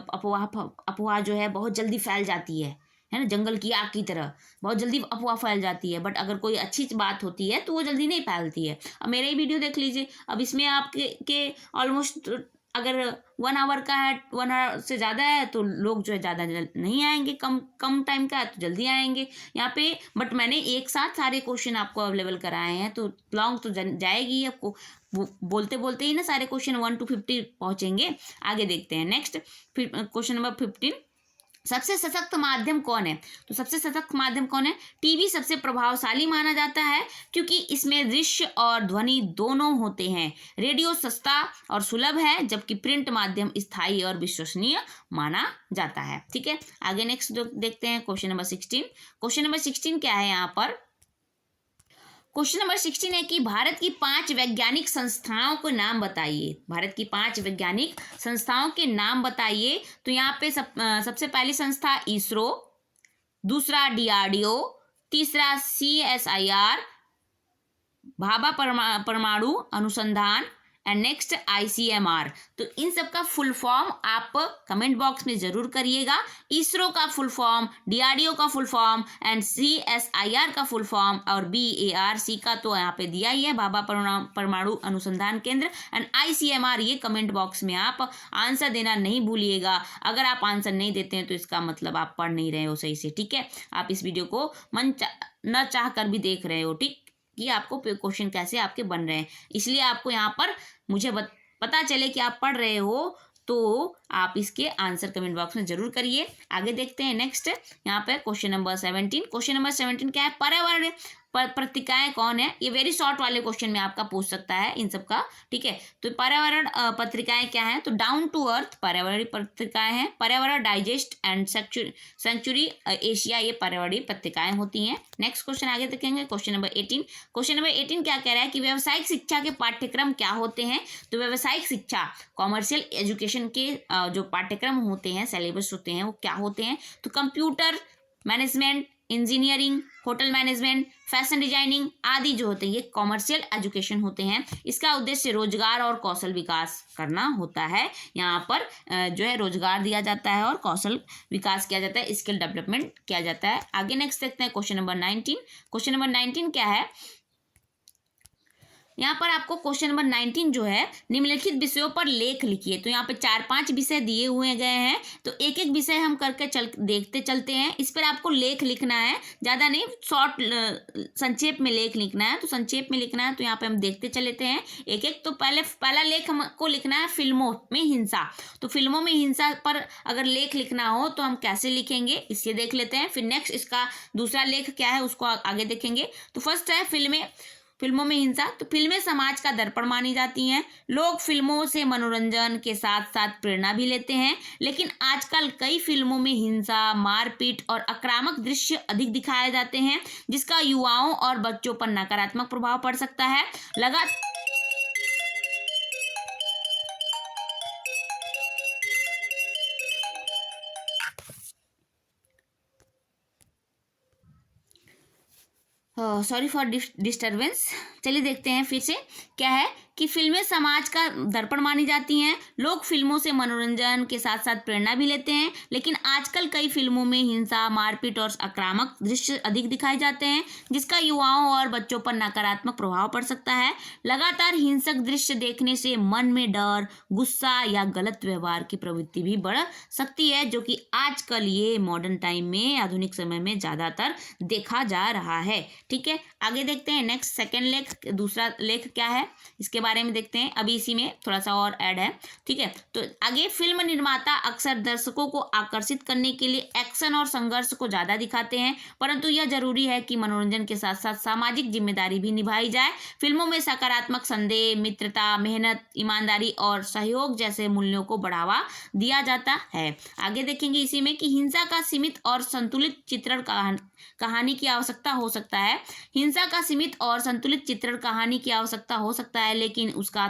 अफवाह जो है बहुत जल्दी फैल जाती है ना, जंगल की आग की तरह बहुत जल्दी अफवाह फैल जाती है। बट अगर कोई अच्छी बात होती है तो वो जल्दी नहीं फैलती है। अब मेरा ही वीडियो देख लीजिए, अब इसमें आपके ऑलमोस्ट अगर 1 आवर का है, 1 आवर से ज़्यादा है तो लोग जो है ज़्यादा नहीं आएंगे, कम टाइम का है तो जल्दी आएंगे यहाँ पे। बट मैंने एक साथ सारे क्वेश्चन आपको अवेलेबल कराए हैं तो लॉन्ग तो जाएगी आपको, बोलते बोलते ही ना सारे क्वेश्चन 1 to 50 पहुँचेंगे। आगे देखते हैं नेक्स्ट, फिर क्वेश्चन नंबर 15, सबसे सशक्त माध्यम कौन है? तो सबसे सशक्त माध्यम कौन है? टीवी सबसे प्रभावशाली माना जाता है क्योंकि इसमें दृश्य और ध्वनि दोनों होते हैं। रेडियो सस्ता और सुलभ है जबकि प्रिंट माध्यम स्थायी और विश्वसनीय माना जाता है। ठीक है, आगे नेक्स्ट देखते हैं क्वेश्चन नंबर 16। क्वेश्चन नंबर 16 क्या है यहाँ पर? क्वेश्चन नंबर 16 है कि भारत की 5 वैज्ञानिक संस्थाओं के नाम बताइए। भारत की 5 वैज्ञानिक संस्थाओं के नाम बताइए। तो यहाँ पे सबसे पहली संस्था इसरो, दूसरा DRDO, तीसरा CSIR भाभा परमाणु अनुसंधान एंड नेक्स्ट ICMR। तो इन सब का फुल फॉर्म आप कमेंट बॉक्स में जरूर करिएगा। इसरो का फुल फॉर्म, DRDO का फुल फॉर्म एंड CSIR का फुल फॉर्म और BARC का तो यहाँ पे दिया ही है, भाभा परमाणु अनुसंधान केंद्र एंड ICMR। ये कमेंट बॉक्स में आप आंसर देना नहीं भूलिएगा। अगर आप आंसर नहीं देते हैं तो इसका मतलब आप पढ़ नहीं रहे हो सही से। ठीक है, आप इस वीडियो को न चाह कर भी देख रहे हो, ठीक, कि आपको क्वेश्चन कैसे आपके बन रहे हैं। इसलिए आपको यहाँ पर मुझे पता चले कि आप पढ़ रहे हो तो आप इसके आंसर कमेंट बॉक्स में जरूर करिए। आगे देखते हैं नेक्स्ट, यहाँ पे क्वेश्चन नंबर 17। क्वेश्चन नंबर 17 क्या है? पर्यावरण पत्रिकाएं कौन है? ये वेरी शॉर्ट वाले क्वेश्चन में आपका पूछ सकता है इन सब का। ठीक है, तो पर्यावरण पत्रिकाएं क्या हैं? तो डाउन टू अर्थ पर्यावरणीय पत्रिकाएं हैं, पर्यावरण डाइजेस्ट एंड सेंचुरी एशिया, ये पर्यावरणीय पत्रिकाएं होती हैं। नेक्स्ट क्वेश्चन आगे देखेंगे, क्वेश्चन नंबर 18। क्वेश्चन नंबर 18 क्या कह रहा है कि व्यावसायिक शिक्षा के पाठ्यक्रम क्या होते हैं? तो व्यावसायिक शिक्षा, कॉमर्शियल एजुकेशन के जो पाठ्यक्रम होते हैं, सिलेबस होते हैं, वो क्या होते हैं? तो computer management, engineering, hotel management, fashion designing आदि जो होते हैं ये कॉमर्शियल एजुकेशन होते हैं। इसका उद्देश्य रोजगार और कौशल विकास करना होता है। यहाँ पर जो है रोजगार दिया जाता है और कौशल विकास किया जाता है, स्किल डेवलपमेंट किया जाता है। आगे नेक्स्ट देखते हैं क्वेश्चन नंबर 19। क्वेश्चन नंबर 19 क्या है? यहाँ पर आपको क्वेश्चन नंबर 19 जो है निम्नलिखित विषयों पर लेख लिखिए। तो यहाँ पे 4-5 विषय दिए हुए गए हैं, तो एक एक विषय हम करके देखते चलते हैं। इस पर आपको लेख लिखना है, ज़्यादा नहीं, शॉर्ट संक्षेप में लेख लिखना है। तो संक्षेप में लिखना है तो यहाँ पे हम देखते चलते हैं एक एक। तो पहला लेख हमको लिखना है फिल्मों में हिंसा। तो फिल्मों में हिंसा पर अगर लेख लिखना हो तो हम कैसे लिखेंगे इसे देख लेते हैं। फिर नेक्स्ट इसका दूसरा लेख क्या है उसको आगे देखेंगे। तो फर्स्ट है फिल्मों में हिंसा। तो फिल्में समाज का दर्पण मानी जाती हैं। लोग फिल्मों से मनोरंजन के साथ साथ प्रेरणा भी लेते हैं, लेकिन आजकल कई फिल्मों में हिंसा, मारपीट और आक्रामक दृश्य अधिक दिखाए जाते हैं, जिसका युवाओं और बच्चों पर नकारात्मक प्रभाव पड़ सकता है। Sorry for disturbance. चलिए देखते हैं फिर से क्या है कि फिल्में समाज का दर्पण मानी जाती हैं। लोग फिल्मों से मनोरंजन के साथ साथ प्रेरणा भी लेते हैं, लेकिन आजकल कई फिल्मों में हिंसा, मारपीट और आक्रामक दृश्य अधिक दिखाए जाते हैं, जिसका युवाओं और बच्चों पर नकारात्मक प्रभाव पड़ सकता है। लगातार हिंसक दृश्य देखने से मन में डर, गुस्सा या गलत व्यवहार की प्रवृत्ति भी बढ़ सकती है, जो कि आजकल ये मॉडर्न टाइम में, आधुनिक समय में ज़्यादातर देखा जा रहा है। ठीक है, आगे देखते हैं नेक्स्ट सेकेंड लेख, दूसरा लेख क्या है इसके बारे में देखते हैं, अभी इसी में थोड़ा सा और ऐड है, ठीक है। तो आगे, फिल्म निर्माता अक्सर दर्शकों को आकर्षित करने के लिए एक्शन और संघर्ष को ज़्यादा दिखाते हैं, परंतु यह जरूरी है कि मनोरंजन के साथ साथ सामाजिक जिम्मेदारी भी निभाई जाए। फिल्मों में सकारात्मक संदेश, मित्रता, मेहनत, ईमानदारी और सहयोग जैसे मूल्यों को बढ़ावा दिया जाता है। आगे देखेंगे इसी में कि हिंसा का सीमित और संतुलित चित्रण कहानी की आवश्यकता हो सकता है। हिंसा का सीमित और संतुलित चित्रण कहानी की आवश्यकता हो सकता है, लेकिन उसका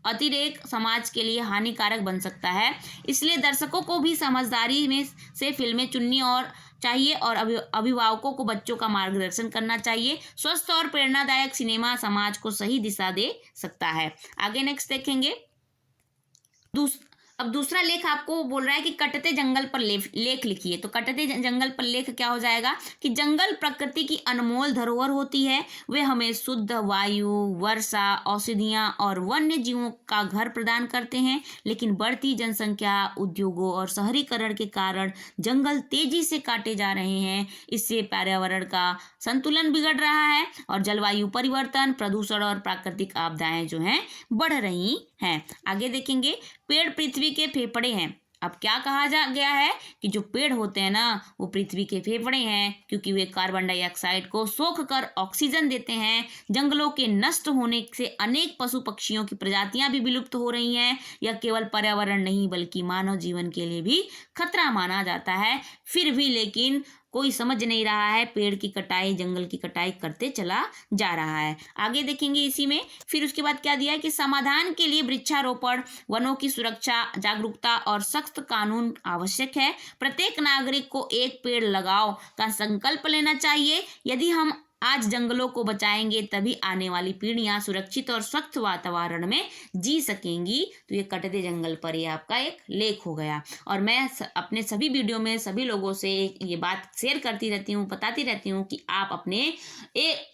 अतिरेक समाज के लिए हानिकारक बन सकता है। इसलिए दर्शकों को भी समझदारी में से फिल्में चुननी और चाहिए और अभिभावकों को बच्चों का मार्गदर्शन करना चाहिए। स्वस्थ और प्रेरणादायक सिनेमा समाज को सही दिशा दे सकता है। आगे नेक्स्ट देखेंगे। अब दूसरा लेख आपको बोल रहा है कि कटते जंगल पर लेख लिखिए। तो कटते जंगल पर लेख क्या हो जाएगा कि जंगल प्रकृति की अनमोल धरोहर होती है। वे हमें शुद्ध वायु, वर्षा, औषधियाँ और वन्य जीवों का घर प्रदान करते हैं, लेकिन बढ़ती जनसंख्या, उद्योगों और शहरीकरण के कारण जंगल तेजी से काटे जा रहे हैं। इससे पर्यावरण का संतुलन बिगड़ रहा है और जलवायु परिवर्तन, प्रदूषण और प्राकृतिक आपदाएं जो हैं बढ़ रही हैं। आगे देखेंगे, पेड़ पृथ्वी के फेफड़े हैं। अब क्या कहा जा गया है कि जो पेड़ होते हैं ना, वो पृथ्वी के फेफड़े हैं, क्योंकि वे कार्बन डाइऑक्साइड को सोख कर ऑक्सीजन देते हैं। जंगलों के नष्ट होने से अनेक पशु पक्षियों की प्रजातियां भी विलुप्त हो रही हैं। यह केवल पर्यावरण नहीं बल्कि मानव जीवन के लिए भी खतरा माना जाता है। फिर भी लेकिन कोई समझ नहीं रहा है, पेड़ की कटाई, जंगल की कटाई करते चला जा रहा है। आगे देखेंगे इसी में, फिर उसके बाद क्या दिया है कि समाधान के लिए वृक्षारोपण, वनों की सुरक्षा, जागरूकता और सख्त कानून आवश्यक है। प्रत्येक नागरिक को एक पेड़ लगाओ का संकल्प लेना चाहिए। यदि हम आज जंगलों को बचाएंगे तभी आने वाली पीढ़ियां सुरक्षित और स्वच्छ वातावरण में जी सकेंगी। तो ये कटते जंगल पर ये आपका एक लेख हो गया। और मैं अपने सभी वीडियो में सभी लोगों से ये बात शेयर करती रहती हूँ, बताती रहती हूँ कि आप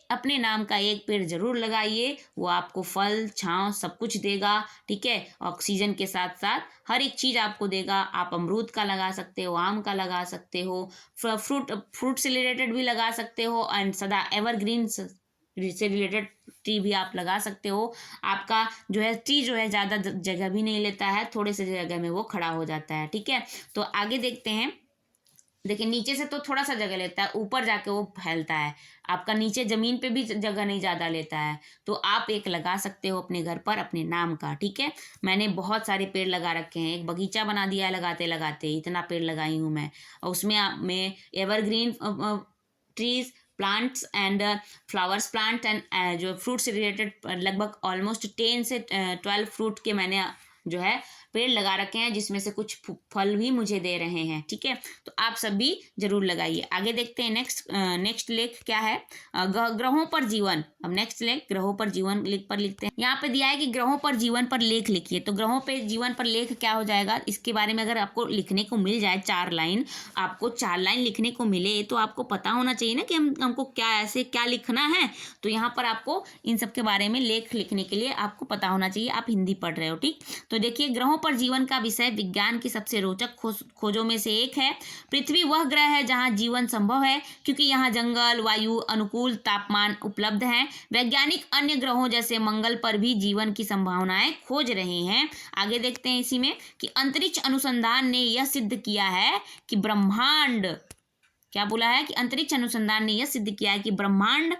अपने नाम का एक पेड़ जरूर लगाइए। वो आपको फल, छांव सब कुछ देगा, ठीक है। ऑक्सीजन के साथ साथ हर एक चीज़ आपको देगा। आप अमरूद का लगा सकते हो, आम का लगा सकते हो, फ्रूट से रिलेटेड भी लगा सकते हो, एंड सदा एवरग्रीन से रिलेटेड ट्री भी आप लगा सकते हो। आपका जो है ट्री जो है ज़्यादा जगह भी नहीं लेता है, थोड़े से जगह में वो खड़ा हो जाता है, ठीक है। तो आगे देखते हैं। देखिए, नीचे से तो थोड़ा सा जगह लेता है, ऊपर जाके वो फैलता है। आपका नीचे जमीन पे भी जगह नहीं ज़्यादा लेता है। तो आप एक लगा सकते हो अपने घर पर अपने नाम का, ठीक है। मैंने बहुत सारे पेड़ लगा रखे हैं, एक बगीचा बना दिया है लगाते लगाते, इतना पेड़ लगाई हूँ मैं। और उसमें मैं evergreen trees, plants and flowers plant and जो फ्रूट से रिलेटेड लगभग ऑलमोस्ट 10 से 12 फ्रूट के मैंने जो है पेड़ लगा रखे हैं, जिसमें से कुछ फल भी मुझे दे रहे हैं, ठीक है। तो आप सब भी जरूर लगाइए। आगे देखते हैं नेक्स्ट लेख क्या है, ग्रहों पर जीवन। अब नेक्स्ट लेख ग्रहों पर जीवन पर लिखते हैं। यहाँ पे दिया है कि ग्रहों पर जीवन पर लेख लिखिए। तो ग्रहों पे जीवन पर लेख क्या हो जाएगा, इसके बारे में अगर आपको लिखने को मिल जाए 4 लाइन, आपको 4 लाइन लिखने को मिले तो आपको पता होना चाहिए ना कि हमको क्या लिखना है। तो यहाँ पर आपको इन सब के बारे में लेख लिखने के लिए आपको पता होना चाहिए। आप हिंदी पढ़ रहे हो, ठीक। तो देखिए, ग्रहों पर जीवन का विषय विज्ञान की सबसे रोचक खोजों में से एक है। पृथ्वी वह ग्रह है जहां जीवन संभव है, क्योंकि यहां जंगल, वायु, अनुकूल तापमान उपलब्ध हैं। वैज्ञानिक अन्य ग्रहों जैसे मंगल पर भी जीवन की संभावनाएं खोज रहे हैं। आगे देखते हैं इसी में कि अंतरिक्ष अनुसंधान ने यह सिद्ध किया है कि ब्रह्मांड, क्या बोला है कि अंतरिक्ष अनुसंधान ने यह सिद्ध किया है कि ब्रह्मांड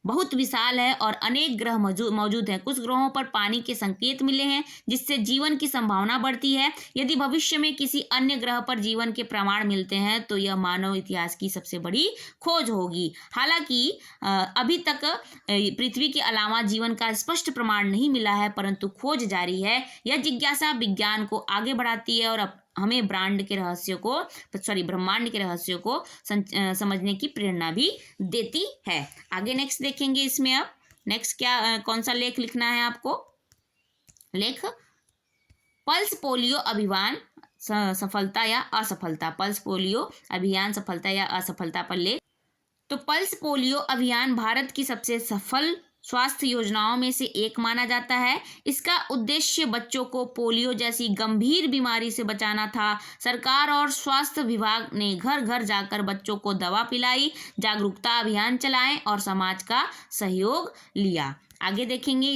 बहुत विशाल है और अनेक ग्रह मौजूद हैं। कुछ ग्रहों पर पानी के संकेत मिले हैं, जिससे जीवन की संभावना बढ़ती है। यदि भविष्य में किसी अन्य ग्रह पर जीवन के प्रमाण मिलते हैं तो यह मानव इतिहास की सबसे बड़ी खोज होगी। हालांकि अभी तक पृथ्वी के अलावा जीवन का स्पष्ट प्रमाण नहीं मिला है, परंतु खोज जारी है। यह जिज्ञासा विज्ञान को आगे बढ़ाती है और हमें ब्रह्मांड के रहस्यों को समझने की प्रेरणा भी देती है। आगे नेक्स्ट देखेंगे इसमें। अब नेक्स्ट कौन सा लेख लिखना है आपको, लेख पल्स पोलियो अभियान सफलता या असफलता। पल्स पोलियो अभियान सफलता या असफलता पर लेख। तो पल्स पोलियो अभियान भारत की सबसे सफल स्वास्थ्य योजनाओं में से एक माना जाता है। इसका उद्देश्य बच्चों को पोलियो जैसी गंभीर बीमारी से बचाना था। सरकार और स्वास्थ्य विभाग ने घर घर जाकर बच्चों को दवा पिलाई, जागरूकता अभियान चलाए और समाज का सहयोग लिया। आगे देखेंगे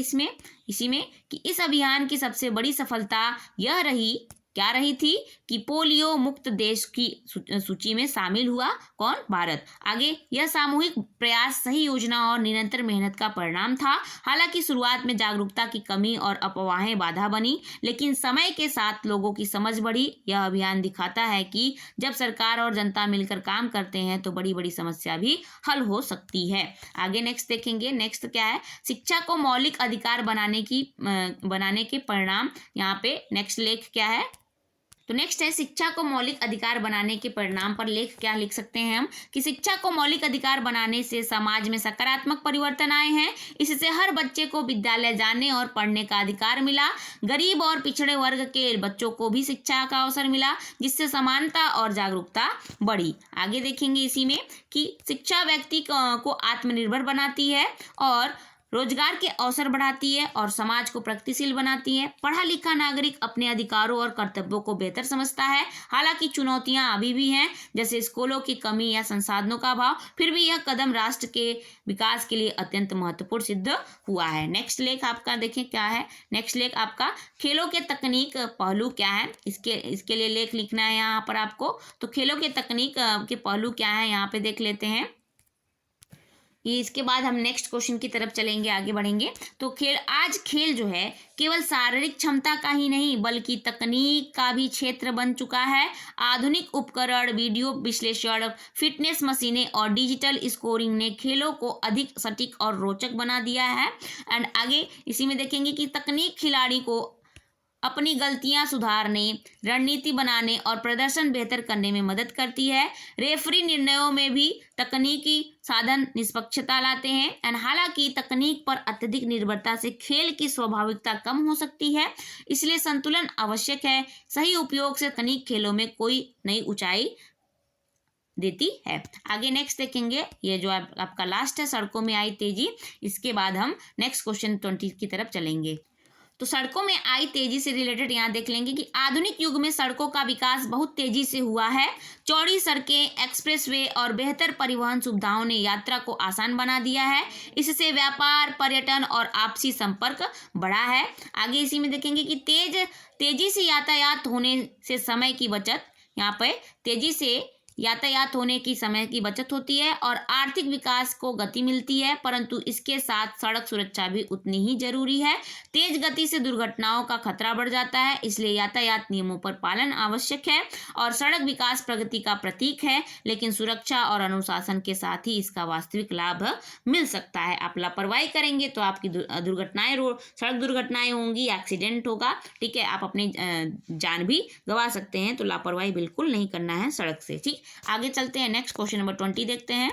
इसी में कि इस अभियान की सबसे बड़ी सफलता यह रही, क्या रही थी कि पोलियो मुक्त देश की सूची में शामिल हुआ कौन? भारत। आगे, यह सामूहिक प्रयास, सही योजना और निरंतर मेहनत का परिणाम था। हालांकि शुरुआत में जागरूकता की कमी और अफवाहें बाधा बनी, लेकिन समय के साथ लोगों की समझ बढ़ी। यह अभियान दिखाता है कि जब सरकार और जनता मिलकर काम करते हैं तो बड़ी बड़ी समस्या भी हल हो सकती है। आगे नेक्स्ट देखेंगे। नेक्स्ट क्या है? शिक्षा को मौलिक अधिकार बनाने के परिणाम। यहाँ पे नेक्स्ट लेख क्या है? तो नेक्स्ट है, शिक्षा को मौलिक अधिकार बनाने के परिणाम पर लेख क्या लिख सकते हैं हम कि शिक्षा को मौलिक अधिकार बनाने से समाज में सकारात्मक परिवर्तन आए हैं। इससे हर बच्चे को विद्यालय जाने और पढ़ने का अधिकार मिला। गरीब और पिछड़े वर्ग के बच्चों को भी शिक्षा का अवसर मिला, जिससे समानता और जागरूकता बढ़ी। आगे देखेंगे इसी में कि शिक्षा व्यक्ति को आत्मनिर्भर बनाती है और रोजगार के अवसर बढ़ाती है और समाज को प्रगतिशील बनाती है। पढ़ा लिखा नागरिक अपने अधिकारों और कर्तव्यों को बेहतर समझता है। हालांकि चुनौतियां अभी भी हैं, जैसे स्कूलों की कमी या संसाधनों का अभाव, फिर भी यह कदम राष्ट्र के विकास के लिए अत्यंत महत्वपूर्ण सिद्ध हुआ है। नेक्स्ट लेख आपका देखें क्या है? नेक्स्ट लेख आपका खेलों के तकनीक पहलू क्या है, इसके लिए लेख लिखना है यहाँ पर आपको। तो खेलों के तकनीक के पहलू क्या है यहाँ पे देख लेते हैं। ये इसके बाद हम नेक्स्ट क्वेश्चन की तरफ चलेंगे, आगे बढ़ेंगे। तो खेल जो है केवल शारीरिक क्षमता का ही नहीं बल्कि तकनीक का भी क्षेत्र बन चुका है। आधुनिक उपकरण, वीडियो विश्लेषण, फिटनेस मशीनें और डिजिटल स्कोरिंग ने खेलों को अधिक सटीक और रोचक बना दिया है। एंड आगे इसी में देखेंगे कि तकनीक खिलाड़ी को अपनी गलतियां सुधारने, रणनीति बनाने और प्रदर्शन बेहतर करने में मदद करती है। रेफरी निर्णयों में भी तकनीकी साधन निष्पक्षता लाते हैं। एंड हालांकि तकनीक पर अत्यधिक निर्भरता से खेल की स्वाभाविकता कम हो सकती है, इसलिए संतुलन आवश्यक है। सही उपयोग से तकनीक खेलों में कोई नई ऊंचाई देती है। आगे नेक्स्ट देखेंगे, ये जो आपका लास्ट है, सड़कों में आई तेजी। इसके बाद हम नेक्स्ट क्वेश्चन 20 की तरफ चलेंगे। तो सड़कों में आई तेजी से रिलेटेड यहाँ देख लेंगे कि आधुनिक युग में सड़कों का विकास बहुत तेजी से हुआ है। चौड़ी सड़कें, एक्सप्रेसवे और बेहतर परिवहन सुविधाओं ने यात्रा को आसान बना दिया है। इससे व्यापार, पर्यटन और आपसी संपर्क बढ़ा है। आगे इसी में देखेंगे कि तेजी से यातायात होने से समय की बचत, यहाँ पे तेजी से यातायात होने की समय की बचत होती है और आर्थिक विकास को गति मिलती है, परंतु इसके साथ सड़क सुरक्षा भी उतनी ही जरूरी है। तेज गति से दुर्घटनाओं का खतरा बढ़ जाता है, इसलिए यातायात नियमों पर पालन आवश्यक है। और सड़क विकास प्रगति का प्रतीक है, लेकिन सुरक्षा और अनुशासन के साथ ही इसका वास्तविक लाभ मिल सकता है। आप लापरवाही करेंगे तो आपकी सड़क दुर्घटनाएं होंगी, एक्सीडेंट होगा, ठीक है, आप अपनी जान भी गंवा सकते हैं। तो लापरवाही बिल्कुल नहीं करना है सड़क से, ठीक। आगे चलते हैं, नेक्स्ट क्वेश्चन नंबर 20 देखते हैं।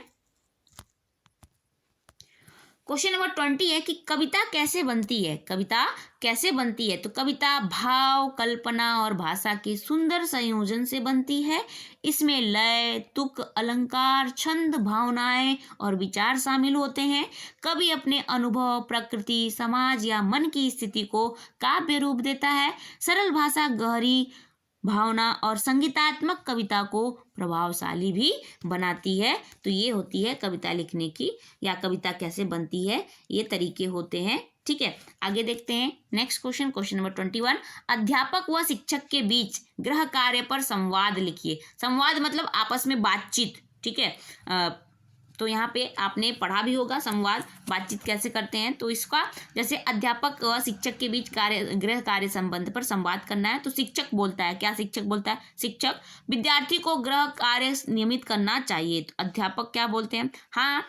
क्वेश्चन नंबर 20 है कि कविता कैसे बनती है? कविता कैसे बनती है? तो कविता भाव, कल्पना और भाषा के सुंदर संयोजन से बनती है। इसमें लय, तुक, अलंकार, छंद, भावनाएं और विचार शामिल होते हैं। कवि अपने अनुभव, प्रकृति, समाज या मन की स्थिति को काव्य रूप देता है। सरल भाषा गहरी भावना और संगीतात्मक कविता को प्रभावशाली भी बनाती है। तो ये होती है कविता लिखने की या कविता कैसे बनती है, ये तरीके होते हैं, ठीक है। आगे देखते हैं नेक्स्ट क्वेश्चन, क्वेश्चन नंबर 21। अध्यापक व शिक्षक के बीच गृह कार्य पर संवाद लिखिए। संवाद मतलब आपस में बातचीत, ठीक है। तो यहाँ पे आपने पढ़ा भी होगा संवाद, बातचीत कैसे करते हैं। तो इसका जैसे अध्यापक व शिक्षक के बीच गृह कार्य संबंध पर संवाद करना है, तो शिक्षक बोलता है, क्या शिक्षक बोलता है? शिक्षक विद्यार्थी को गृह कार्य नियमित करना चाहिए। तो अध्यापक क्या बोलते हैं? हाँ,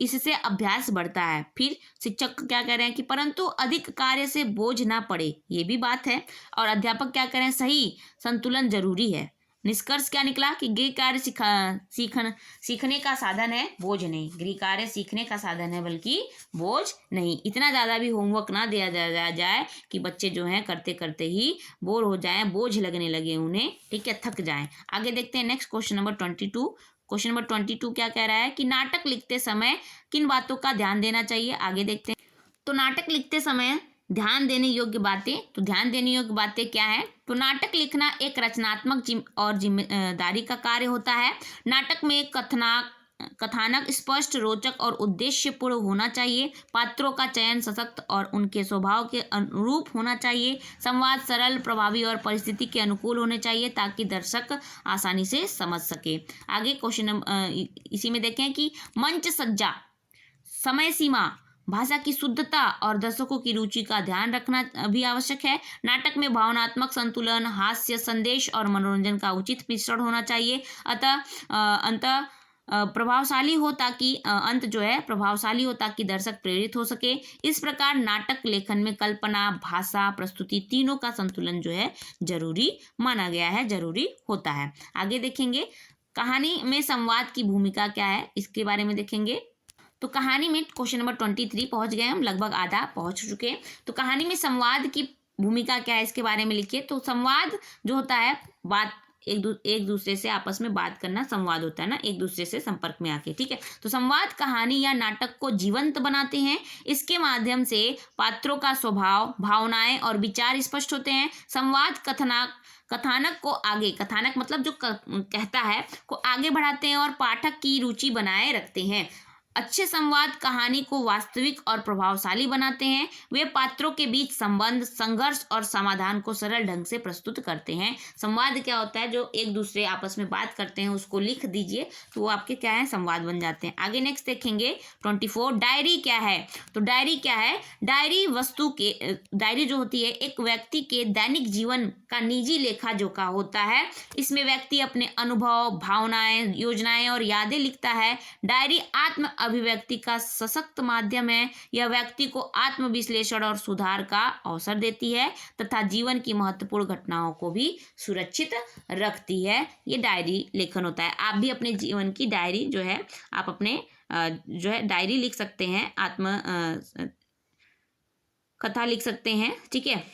इससे अभ्यास बढ़ता है। फिर शिक्षक क्या कह रहे हैं कि परंतु अधिक कार्य से बोझ ना पड़े, ये भी बात है। और अध्यापक क्या कह रहे हैं? सही संतुलन जरूरी है। निष्कर्ष क्या निकला कि गृह कार्य सीखने का साधन है, बोझ नहीं। गृह कार्य सीखने का साधन है बल्कि बोझ नहीं। इतना ज़्यादा भी होमवर्क ना दिया जाए कि बच्चे जो हैं करते करते ही बोर हो जाएं, बोझ लगने लगे उन्हें, ठीक है, थक जाएं। आगे देखते हैं next question number 22। Question number 22 क्या कह रहा है कि नाटक लिखते समय किन बातों का ध्यान देना चाहिए? आगे देखते हैं। तो नाटक लिखते समय ध्यान देने योग्य बातें, तो ध्यान देने योग्य बातें क्या है? तो नाटक लिखना एक रचनात्मक और जिम्मेदारी का कार्य होता है। नाटक में कथनाक कथानक स्पष्ट, रोचक और उद्देश्यपूर्ण होना चाहिए। पात्रों का चयन सशक्त और उनके स्वभाव के अनुरूप होना चाहिए। संवाद सरल, प्रभावी और परिस्थिति के अनुकूल होने चाहिए ताकि दर्शक आसानी से समझ सके। आगे क्वेश्चन नंबर इसी में देखें कि मंच सज्जा, समय सीमा, भाषा की शुद्धता और दर्शकों की रुचि का ध्यान रखना भी आवश्यक है। नाटक में भावनात्मक संतुलन, हास्य, संदेश और मनोरंजन का उचित मिश्रण होना चाहिए। अतः अंत प्रभावशाली हो ताकि अंत जो है प्रभावशाली हो ताकि दर्शक प्रेरित हो सके। इस प्रकार नाटक लेखन में कल्पना, भाषा, प्रस्तुति तीनों का संतुलन जो है जरूरी माना गया है, जरूरी होता है। आगे देखेंगे कहानी में संवाद की भूमिका क्या है, इसके बारे में देखेंगे। तो कहानी में क्वेश्चन नंबर 23 पहुंच गए हम, लगभग आधा पहुंच चुके हैं। तो कहानी में संवाद की भूमिका क्या है इसके बारे में लिखिए। तो संवाद जो होता है, बात एक दूसरे से आपस में बात करना संवाद होता है ना, एक दूसरे से संपर्क में आके, ठीक है। तो संवाद कहानी या नाटक को जीवंत बनाते हैं। इसके माध्यम से पात्रों का स्वभाव, भावनाएं और विचार स्पष्ट होते हैं। संवाद कथानक को आगे, कथानक मतलब जो कहता है को आगे बढ़ाते हैं और पाठक की रुचि बनाए रखते हैं। अच्छे संवाद कहानी को वास्तविक और प्रभावशाली बनाते हैं। वे पात्रों के बीच संबंध, संघर्ष और समाधान को सरल ढंग से प्रस्तुत करते हैं। संवाद क्या होता है, जो एक दूसरे आपस में बात करते हैं उसको लिख दीजिए तो वो आपके क्या है, संवाद बन जाते हैं। आगे नेक्स्ट देखेंगे 24 डायरी क्या है। तो डायरी क्या है, डायरी जो होती है एक व्यक्ति के दैनिक जीवन का निजी लेखा जोखा होता है। इसमें व्यक्ति अपने अनुभव, भावनाएं, योजनाएं और यादें लिखता है। डायरी आत्म अभिव्यक्ति का सशक्त माध्यम है। यह व्यक्ति को आत्मविश्लेषण और सुधार का अवसर देती है तथा जीवन की महत्वपूर्ण घटनाओं को भी सुरक्षित रखती है। ये डायरी लेखन होता है। आप भी अपने जीवन की डायरी जो है आप अपने जो है डायरी लिख सकते हैं, आत्म कथा लिख सकते हैं, ठीक है।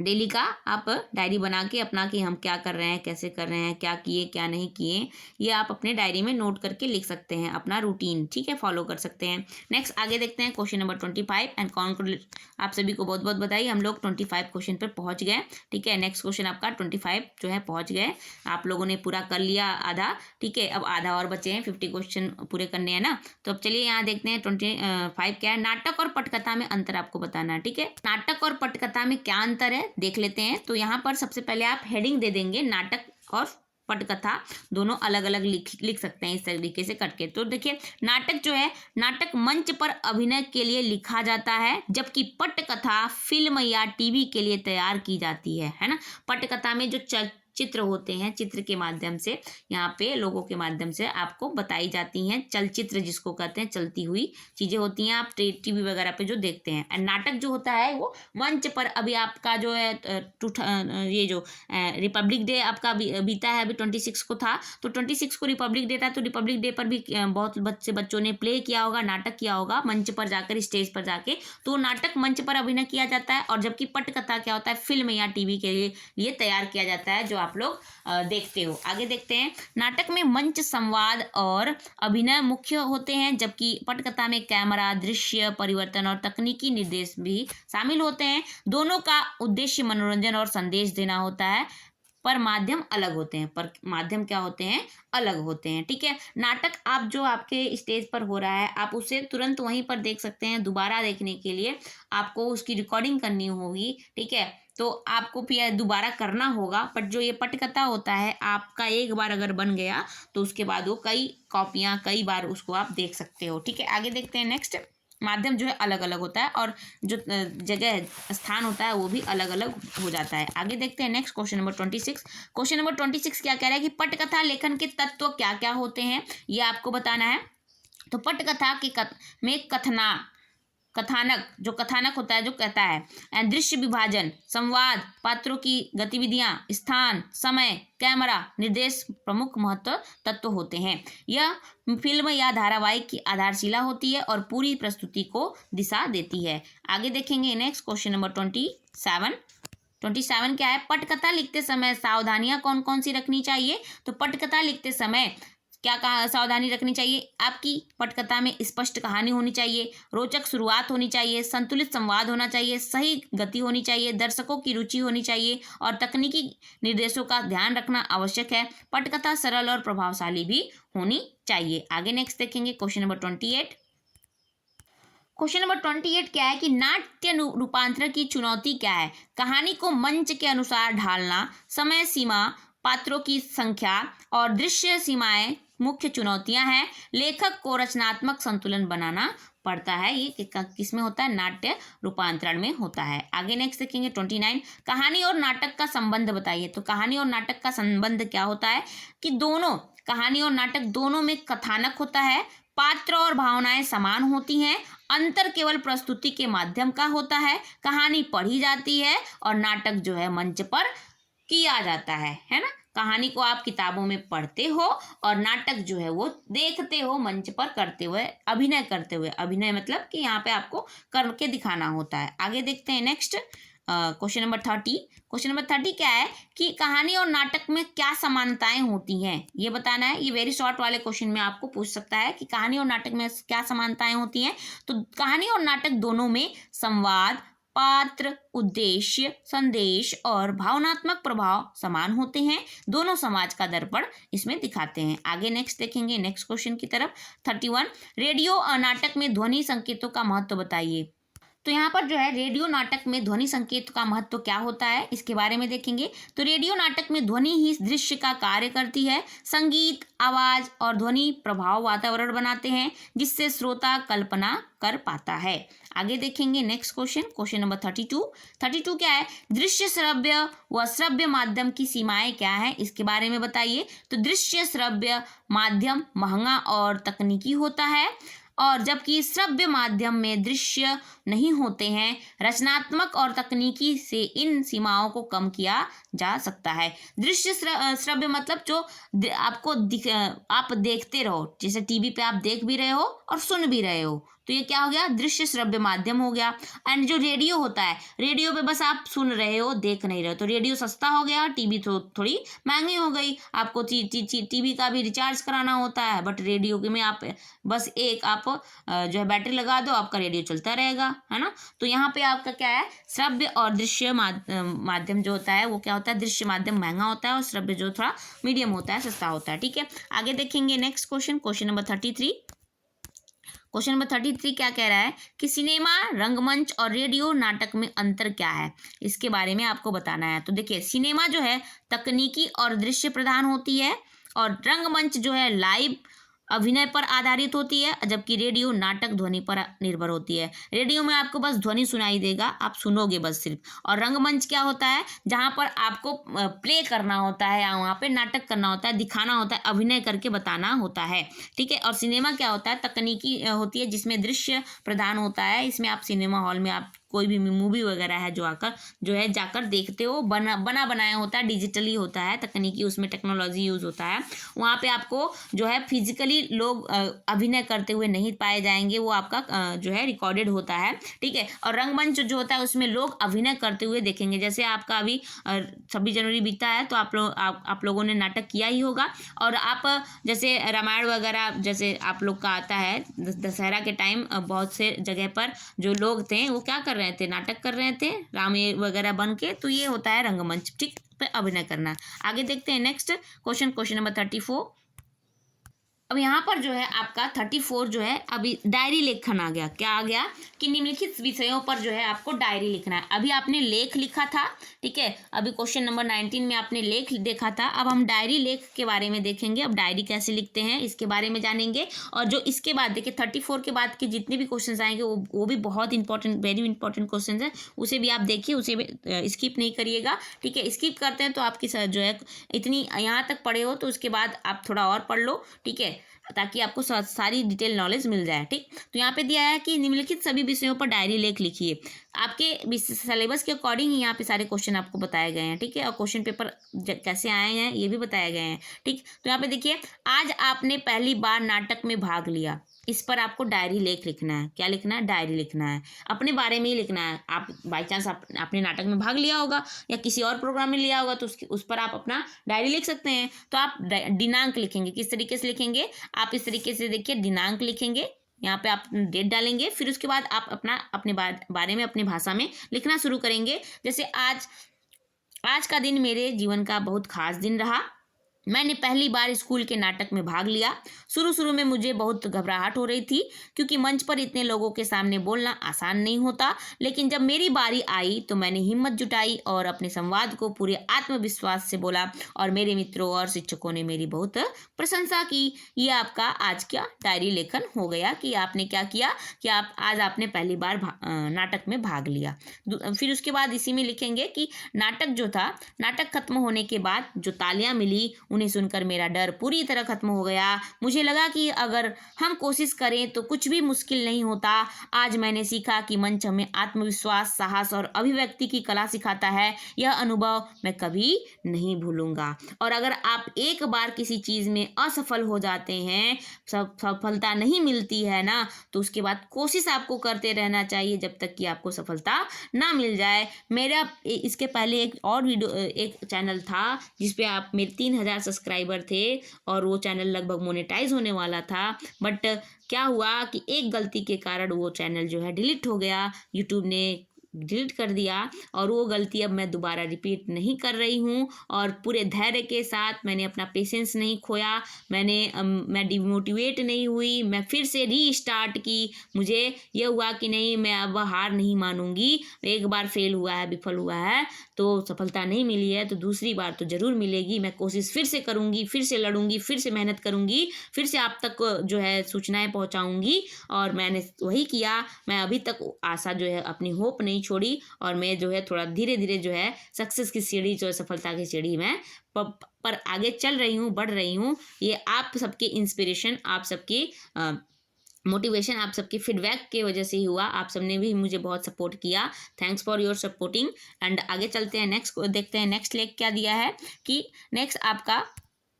डेली का आप डायरी बना के अपना कि हम क्या कर रहे हैं, कैसे कर रहे हैं, क्या किए क्या नहीं किए, ये आप अपने डायरी में नोट करके लिख सकते हैं, अपना रूटीन, ठीक है, फॉलो कर सकते हैं। नेक्स्ट आगे देखते हैं क्वेश्चन नंबर 25 एंड आप सभी को बहुत बहुत बधाई, हम लोग 25 क्वेश्चन पर पहुंच गए, ठीक है। नेक्स्ट क्वेश्चन आपका 25 जो है पहुंच गए, आप लोगों ने पूरा कर लिया आधा, ठीक है। अब आधा और बचे हैं, 50 क्वेश्चन पूरे करने हैं ना। तो अब चलिए यहाँ देखते हैं 25 क्या है। नाटक और पटकथा में अंतर आपको बताना है, ठीक है। नाटक और पटकथा में क्या अंतर है देख लेते हैं। तो यहाँ पर सबसे पहले आप हेडिंग दे देंगे, नाटक और पटकथा दोनों अलग अलग लिख सकते हैं इस तरीके से करके। तो देखिए नाटक जो है, नाटक मंच पर अभिनय के लिए लिखा जाता है, जबकि पटकथा फिल्म या टीवी के लिए तैयार की जाती है ना। पटकथा में जो चित्र होते हैं, चित्र के माध्यम से यहाँ पे लोगों के माध्यम से आपको बताई जाती हैं, चलचित्र जिसको कहते हैं, चलती हुई चीज़ें होती हैं, आप टीवी वगैरह पे जो देखते हैं। और नाटक जो होता है वो मंच पर, अभी आपका जो है ये जो रिपब्लिक डे आपका बीता है, अभी 26 को था, तो 26 को रिपब्लिक डे था, तो रिपब्लिक डे पर भी बहुत बच्चों ने प्ले किया होगा, नाटक किया होगा मंच पर जाकर, स्टेज पर जाके, तो नाटक मंच पर अभिनय किया जाता है। और जबकि पटकथा क्या होता है, फिल्म या टीवी के लिए तैयार किया जाता है, जो आप लोग देखते हो। आगे देखते हैं, नाटक में मंच, संवाद और अभिनय मुख्य होते हैं, जबकि पटकथा में कैमरा, दृश्य परिवर्तन और तकनीकी निर्देश भी शामिल होते हैं। दोनों का उद्देश्य मनोरंजन और संदेश देना होता है, पर माध्यम अलग होते हैं, पर माध्यम क्या होते हैं, अलग होते हैं, ठीक है। नाटक आप जो आपके स्टेज पर हो रहा है, आप उसे तुरंत वहीं पर देख सकते हैं। दोबारा देखने के लिए आपको उसकी रिकॉर्डिंग करनी होगी, ठीक है, तो आपको फिर दोबारा करना होगा। बट जो ये पटकथा होता है, आपका एक बार अगर बन गया तो उसके बाद वो कई कॉपियाँ, कई बार उसको आप देख सकते हो, ठीक है। आगे देखते हैं नेक्स्ट, माध्यम जो है अलग अलग होता है और जो जगह स्थान होता है वो भी अलग अलग हो जाता है। आगे देखते हैं next question number 26। Question number 26 क्या कह रहा है कि पटकथा लेखन के तत्व क्या क्या होते हैं, ये आपको बताना है। तो पटकथा में कथानक, जो कथानक होता है, जो कहता है, दृश्य विभाजन, संवाद, पात्रों की गतिविधियां, स्थान, समय, कैमरा, निर्देश प्रमुख महत्व तत्व होते हैं। यह फिल्म या धारावाहिक की आधारशिला होती है और पूरी प्रस्तुति को दिशा देती है। आगे देखेंगे नेक्स्ट क्वेश्चन नंबर 27 क्या है, पटकथा लिखते समय सावधानियां कौन कौन सी रखनी चाहिए। तो पटकथा लिखते समय क्या सावधानी रखनी चाहिए? आपकी पटकथा में स्पष्ट कहानी होनी चाहिए, रोचक शुरुआत होनी चाहिए, संतुलित संवाद होना चाहिए, सही गति होनी चाहिए, दर्शकों की रुचि होनी चाहिए और तकनीकी निर्देशों का ध्यान रखना आवश्यक है। पटकथा सरल और प्रभावशाली भी होनी चाहिए। आगे नेक्स्ट देखेंगे क्वेश्चन नंबर 28। क्वेश्चन नंबर 28 क्या है कि नाट्य रूपांतरण की चुनौती क्या है? कहानी को मंच के अनुसार ढालना, समय सीमा, पात्रों की संख्या और दृश्य सीमाएं मुख्य चुनौतियां हैं। लेखक को रचनात्मक संतुलन बनाना पड़ता है। ये किसमें होता है? नाट्य रूपांतरण में होता है। आगे नेक्स्ट देखेंगे 29। कहानी और नाटक का संबंध बताइए। तो कहानी और नाटक का संबंध क्या होता है कि दोनों, कहानी और नाटक दोनों में कथानक होता है, पात्र और भावनाएं समान होती हैं, अंतर केवल प्रस्तुति के माध्यम का होता है, कहानी पढ़ी जाती है और नाटक जो है मंच पर किया जाता है ना। कहानी को आप किताबों में पढ़ते हो और नाटक जो है वो देखते हो मंच पर करते हुए, अभिनय करते हुए। अभिनय मतलब कि यहाँ पे आपको करके दिखाना होता है। आगे देखते हैं next question number 30। Question number 30 क्या है कि कहानी और नाटक में क्या समानताएं होती हैं, ये बताना है। ये वेरी शॉर्ट वाले क्वेश्चन में आपको पूछ सकता है कि कहानी और नाटक में क्या समानताएं होती हैं। तो कहानी और नाटक दोनों में संवाद, पात्र, उद्देश्य, संदेश और भावनात्मक प्रभाव समान होते हैं। दोनों समाज का दर्पण इसमें दिखाते हैं। आगे नेक्स्ट देखेंगे नेक्स्ट क्वेश्चन की तरफ। 31। रेडियो और नाटक में ध्वनि संकेतों का महत्व बताइए। तो यहाँ पर जो है रेडियो नाटक में ध्वनि संकेत का महत्व क्या होता है, इसके बारे में देखेंगे। तो रेडियो नाटक में ध्वनि ही दृश्य का कार्य करती है। संगीत, आवाज और ध्वनि प्रभाव वातावरण बनाते हैं जिससे श्रोता कल्पना कर पाता है। आगे देखेंगे नेक्स्ट क्वेश्चन नंबर 32। 32 क्या है? दृश्य, श्रव्य व श्रव्य माध्यम की सीमाएं क्या है, इसके बारे में बताइए। तो दृश्य श्रव्य माध्यम महंगा और तकनीकी होता है और जबकि श्रव्य माध्यम में दृश्य नहीं होते हैं। रचनात्मक और तकनीकी से इन सीमाओं को कम किया जा सकता है। दृश्य श्रव्य मतलब जो आपको आप देखते रहो, जैसे टीवी पे आप देख भी रहे हो और सुन भी रहे हो, तो ये क्या हो गया? दृश्य श्रव्य माध्यम हो गया। एंड जो रेडियो होता है, रेडियो पे बस आप सुन रहे हो, देख नहीं रहे हो, तो रेडियो सस्ता हो गया, टीवी थोड़ी महंगी हो गई। आपको टीवी का भी रिचार्ज कराना होता है, बट रेडियो में आप बस एक आप जो है बैटरी लगा दो, आपका रेडियो चलता रहेगा, है ना। तो यहाँ पे आपका क्या है? श्रव्य और दृश्य माध्यम जो होता है वो क्या होता है? दृश्य माध्यम महंगा होता है और श्रव्य जो थोड़ा मीडियम होता है, सस्ता होता है। ठीक है, आगे देखेंगे next question number 33। Question number 33 क्या कह रहा है कि सिनेमा, रंगमंच और रेडियो नाटक में अंतर क्या है, इसके बारे में आपको बताना है। तो देखिए, सिनेमा जो है तकनीकी और दृश्य प्रधान होती है और रंगमंच जो है लाइव अभिनय पर आधारित होती है, जबकि रेडियो नाटक ध्वनि पर निर्भर होती है। रेडियो में आपको बस ध्वनि सुनाई देगा, आप सुनोगे बस सिर्फ। और रंगमंच क्या होता है? जहाँ पर आपको प्ले करना होता है, वहाँ पे नाटक करना होता है, दिखाना होता है, अभिनय करके बताना होता है। ठीक है, और सिनेमा क्या होता है? तकनीकी होती है, जिसमें दृश्य प्रधान होता है। इसमें आप सिनेमा हॉल में आप कोई भी मूवी वगैरह है जो है जाकर देखते हो, बनाया होता है, डिजिटली होता है, तकनीकी उसमें टेक्नोलॉजी यूज़ होता है। वहाँ पे आपको जो है फिजिकली लोग अभिनय करते हुए नहीं पाए जाएंगे, वो आपका जो है रिकॉर्डेड होता है। ठीक है, और रंगमंच जो होता है उसमें लोग अभिनय करते हुए देखेंगे। जैसे आपका अभी 26 जनवरी बीता है, तो आप लोगों ने नाटक किया ही होगा। और आप जैसे रामायण वगैरह जैसे आप लोग का आता है दशहरा के टाइम, बहुत से जगह पर जो लोग थे वो क्या कर रहे थे? नाटक कर रहे थे, राम वगैरह बन के। तो ये होता है रंगमंच, ठीक, पे अभिनय करना। आगे देखते हैं नेक्स्ट क्वेश्चन नंबर 34। अब यहाँ पर जो है आपका 34 जो है अभी डायरी लेखन आ गया। क्या आ गया कि निम्नलिखित विषयों पर जो है आपको डायरी लिखना है। अभी आपने लेख लिखा था, ठीक है, अभी क्वेश्चन नंबर 19 में आपने लेख देखा था। अब हम डायरी लेख के बारे में देखेंगे। अब डायरी कैसे लिखते हैं इसके बारे में जानेंगे। और जो इसके बाद देखिए 34 के बाद के जितने भी क्वेश्चन आएंगे वो भी बहुत इंपॉर्टेंट, वेरी इंपॉर्टेंट क्वेश्चन है। उसे भी आप देखिए, उसे भी स्किप नहीं करिएगा। ठीक है, स्किप करते हैं तो आपकी जो है इतनी यहाँ तक पढ़े हो तो उसके बाद आप थोड़ा और पढ़ लो, ठीक है, ताकि आपको सारी डिटेल नॉलेज मिल जाए। ठीक, तो यहाँ पे दिया है कि निम्नलिखित सभी विषयों पर डायरी लेख लिखिए। आपके सिलेबस के अकॉर्डिंग ही यहाँ पे सारे क्वेश्चन आपको बताए गए हैं, ठीक है। और क्वेश्चन पेपर कैसे आए हैं ये भी बताए गए हैं, ठीक। तो यहाँ पे देखिए, आज आपने पहली बार नाटक में भाग लिया, इस पर आपको डायरी लेख लिखना है। क्या लिखना है? डायरी लिखना है, अपने बारे में ही लिखना है। आप बाई चांस आपने नाटक में भाग लिया होगा या किसी और प्रोग्राम में लिया होगा तो उस पर आप अपना डायरी लिख सकते हैं। तो आप दिनांक लिखेंगे। किस तरीके से लिखेंगे? आप इस तरीके से देखिए, दिनांक लिखेंगे, यहाँ पे आप डेट डालेंगे, फिर उसके बाद आप अपने बारे में अपनी भाषा में लिखना शुरू करेंगे। जैसे आज का दिन मेरे जीवन का बहुत खास दिन रहा। मैंने पहली बार स्कूल के नाटक में भाग लिया। शुरू में मुझे बहुत घबराहट हो रही थी, क्योंकि मंच पर इतने लोगों के सामने बोलना आसान नहीं होता। लेकिन जब मेरी बारी आई तो मैंने हिम्मत जुटाई और अपने संवाद को पूरे आत्मविश्वास से बोला, और मेरे मित्रों और शिक्षकों ने मेरी बहुत प्रशंसा की। ये आपका आज का डायरी लेखन हो गया कि आपने क्या किया कि आज आपने पहली बार नाटक में भाग लिया। फिर उसके बाद इसी में लिखेंगे कि नाटक खत्म होने के बाद जो तालियां मिली, उन्हें सुनकर मेरा डर पूरी तरह खत्म हो गया। मुझे लगा कि अगर हम कोशिश करें तो कुछ भी मुश्किल नहीं होता। आज मैंने सीखा कि मंच हमें आत्मविश्वास, साहस और अभिव्यक्ति की कला सिखाता है। यह अनुभव मैं कभी नहीं भूलूंगा। और अगर आप एक बार किसी चीज़ में असफल हो जाते हैं, सफलता नहीं मिलती है ना, तो उसके बाद कोशिश आपको करते रहना चाहिए जब तक कि आपको सफलता ना मिल जाए। मेरा इसके पहले एक चैनल था जिसपे आप मेरे 3000 सब्सक्राइबर थे और वो चैनल लगभग मोनेटाइज होने वाला था। बट क्या हुआ कि एक गलती के कारण वो चैनल जो है डिलीट हो गया, यूट्यूब ने डिलीट कर दिया। और वो गलती अब मैं दोबारा रिपीट नहीं कर रही हूँ, और पूरे धैर्य के साथ मैंने अपना पेशेंस नहीं खोया, मैं डिमोटिवेट नहीं हुई, मैं फिर से रीस्टार्ट की। मुझे ये हुआ कि नहीं, मैं अब हार नहीं मानूंगी। एक बार फेल हुआ है, विफल हुआ है तो सफलता नहीं मिली है तो दूसरी बार तो ज़रूर मिलेगी। मैं कोशिश फिर से करूँगी, फिर से लड़ूंगी, फिर से मेहनत करूँगी, फिर से आप तक जो है सूचनाएं पहुँचाऊँगी। और मैंने वही किया। मैं अभी तक आशा जो है, अपनी होप नहीं छोड़ी, और मैं जो है थोड़ा धीरे धीरे जो है सक्सेस की सीढ़ी, जो है सफलता की सीढ़ी में पर आगे चल रही हूँ, बढ़ रही हूँ। ये आप सबके इंस्पिरेशन, आप सबकी मोटिवेशन, आप सबके फीडबैक के वजह से ही हुआ। आप सबने भी मुझे बहुत सपोर्ट किया। Thanks for your supporting. And आगे चलते हैं, नेक्स्ट देखते हैं नेक्स्ट लेख क्या दिया है। कि नेक्स्ट आपका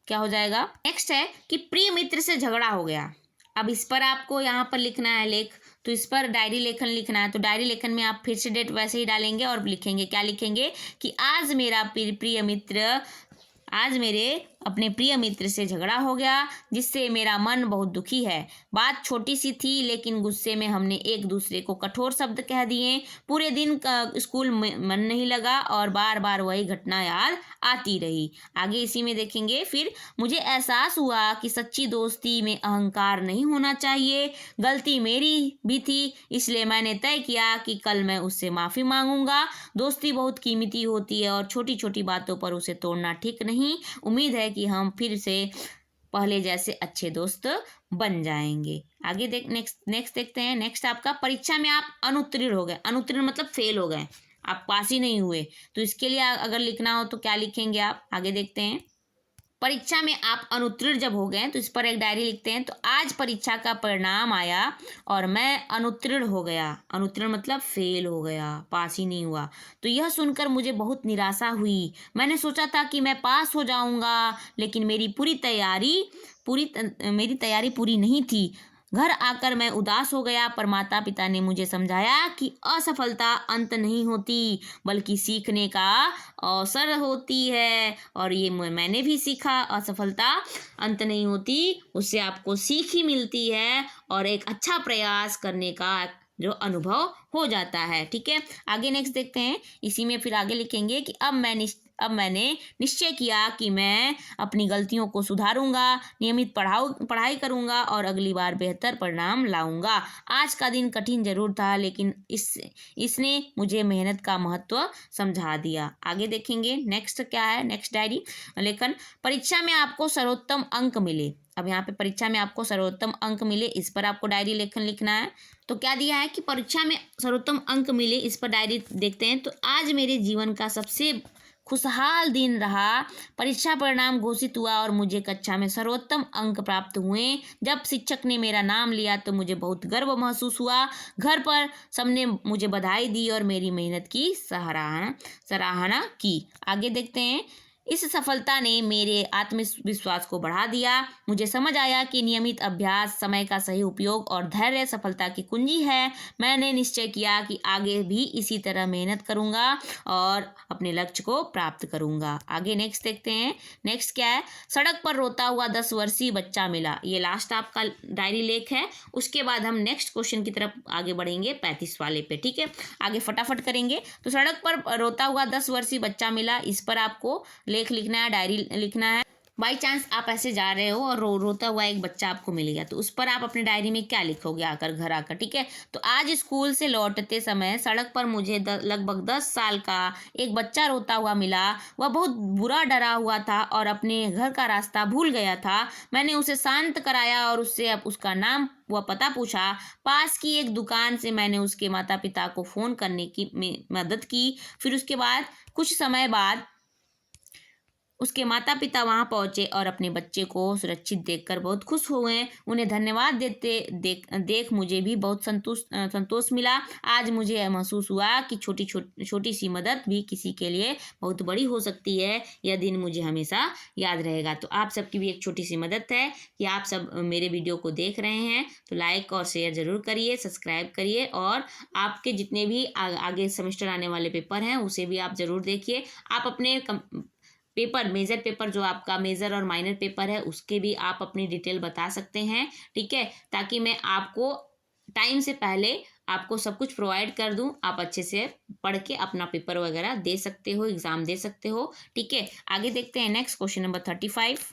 क्या हो जाएगा? नेक्स्ट है कि प्रिय मित्र से झगड़ा हो गया। अब इस पर आपको यहाँ पर लिखना है लेख, तो इस पर डायरी लेखन लिखना है। तो डायरी लेखन में आप फिर से डेट वैसे ही डालेंगे और लिखेंगे, क्या लिखेंगे कि आज मेरे अपने प्रिय मित्र से झगड़ा हो गया, जिससे मेरा मन बहुत दुखी है। बात छोटी सी थी, लेकिन गुस्से में हमने एक दूसरे को कठोर शब्द कह दिए। पूरे दिन स्कूल में मन नहीं लगा और बार बार वही घटना याद आती रही। आगे इसी में देखेंगे, फिर मुझे एहसास हुआ कि सच्ची दोस्ती में अहंकार नहीं होना चाहिए। गलती मेरी भी थी, इसलिए मैंने तय किया कि कल मैं उससे माफ़ी मांगूंगा। दोस्ती बहुत कीमती होती है और छोटी छोटी बातों पर उसे तोड़ना ठीक नहीं। उम्मीद है कि हम फिर से पहले जैसे अच्छे दोस्त बन जाएंगे। आगे नेक्स्ट देखते हैं। नेक्स्ट आपका, परीक्षा में आप अनुत्तीर्ण हो गए। अनुत्तीर्ण मतलब फेल हो गए, आप पास ही नहीं हुए। तो इसके लिए अगर लिखना हो तो क्या लिखेंगे आप? आगे देखते हैं। परीक्षा में आप अनुत्तीर्ण जब हो गए तो इस पर एक डायरी लिखते हैं। तो आज परीक्षा का परिणाम आया और मैं अनुत्तीर्ण हो गया। अनुत्तीर्ण मतलब फेल हो गया, पास ही नहीं हुआ। तो यह सुनकर मुझे बहुत निराशा हुई। मैंने सोचा था कि मैं पास हो जाऊंगा, लेकिन मेरी तैयारी पूरी नहीं थी। घर आकर मैं उदास हो गया, पर माता पिता ने मुझे समझाया कि असफलता अंत नहीं होती, बल्कि सीखने का अवसर होती है। और ये मैंने भी सीखा, असफलता अंत नहीं होती, उससे आपको सीख ही मिलती है और एक अच्छा प्रयास करने का जो अनुभव हो जाता है। ठीक है, आगे नेक्स्ट देखते हैं। इसी में फिर आगे लिखेंगे कि अब मैंने निश्चय किया कि मैं अपनी गलतियों को सुधारूंगा, नियमित पढ़ाई करूंगा और अगली बार बेहतर परिणाम लाऊंगा। आज का दिन कठिन जरूर था, लेकिन इसने मुझे मेहनत का महत्व समझा दिया। आगे देखेंगे नेक्स्ट क्या है। नेक्स्ट डायरी लेखन, परीक्षा में आपको सर्वोत्तम अंक मिले। अब यहाँ पे परीक्षा में आपको सर्वोत्तम अंक मिले, इस पर आपको डायरी लेखन लिखना है। तो क्या दिया है कि परीक्षा में सर्वोत्तम अंक मिले, इस पर डायरी देखते हैं। तो आज मेरे जीवन का सबसे खुशहाल दिन रहा। परीक्षा परिणाम घोषित हुआ और मुझे कक्षा में सर्वोत्तम अंक प्राप्त हुए। जब शिक्षक ने मेरा नाम लिया तो मुझे बहुत गर्व महसूस हुआ। घर पर सबने मुझे बधाई दी और मेरी मेहनत की सराहना की। आगे देखते हैं। इस सफलता ने मेरे आत्मविश्वास को बढ़ा दिया। मुझे समझ आया कि नियमित अभ्यास, समय का सही उपयोग और धैर्य सफलता की कुंजी है। मैंने निश्चय किया कि आगे भी इसी तरह मेहनत करूंगा और अपने लक्ष्य को प्राप्त करूंगा। आगे नेक्स्ट देखते हैं। नेक्स्ट क्या है? सड़क पर रोता हुआ 10 वर्षीय बच्चा मिला। ये लास्ट आपका डायरी लेख है। उसके बाद हम नेक्स्ट क्वेश्चन की तरफ आगे बढ़ेंगे 35 वाले पे। ठीक है, आगे फटाफट करेंगे। तो सड़क पर रोता हुआ 10 वर्षीय बच्चा मिला, इस पर आपको लेख लिखना है, डायरी लिखना है। बाई चांस आप ऐसे जा रहे हो और रोता हुआ एक बच्चा आपको मिल गया, तो उस पर आप अपनी डायरी में क्या लिखोगे आकर घर आकर? ठीक है, तो आज स्कूल से लौटते समय सड़क पर मुझे लगभग 10 साल का एक बच्चा रोता हुआ मिला। वह बहुत बुरा डरा हुआ था और अपने घर का रास्ता भूल गया था। मैंने उसे शांत कराया और उससे उसका नाम व पता पूछा। पास की एक दुकान से मैंने उसके माता पिता को फ़ोन करने की मदद की। फिर उसके बाद कुछ समय बाद उसके माता पिता वहां पहुंचे और अपने बच्चे को सुरक्षित देखकर बहुत खुश हुए। उन्हें धन्यवाद देते देख मुझे भी बहुत संतोष मिला। आज मुझे महसूस हुआ कि छोटी सी मदद भी किसी के लिए बहुत बड़ी हो सकती है। यह दिन मुझे हमेशा याद रहेगा। तो आप सबकी भी एक छोटी सी मदद है कि आप सब मेरे वीडियो को देख रहे हैं तो लाइक और शेयर ज़रूर करिए, सब्सक्राइब करिए और आपके जितने भी आगे सेमेस्टर आने वाले पेपर हैं उसे भी आप ज़रूर देखिए। आप अपने पेपर, मेजर पेपर जो आपका मेजर और माइनर पेपर है उसके भी आप अपनी डिटेल बता सकते हैं। ठीक है, ताकि मैं आपको टाइम से पहले आपको सब कुछ प्रोवाइड कर दूं, आप अच्छे से पढ़ के अपना पेपर वगैरह दे सकते हो, एग्जाम दे सकते हो। ठीक है, आगे देखते हैं नेक्स्ट क्वेश्चन नंबर 35।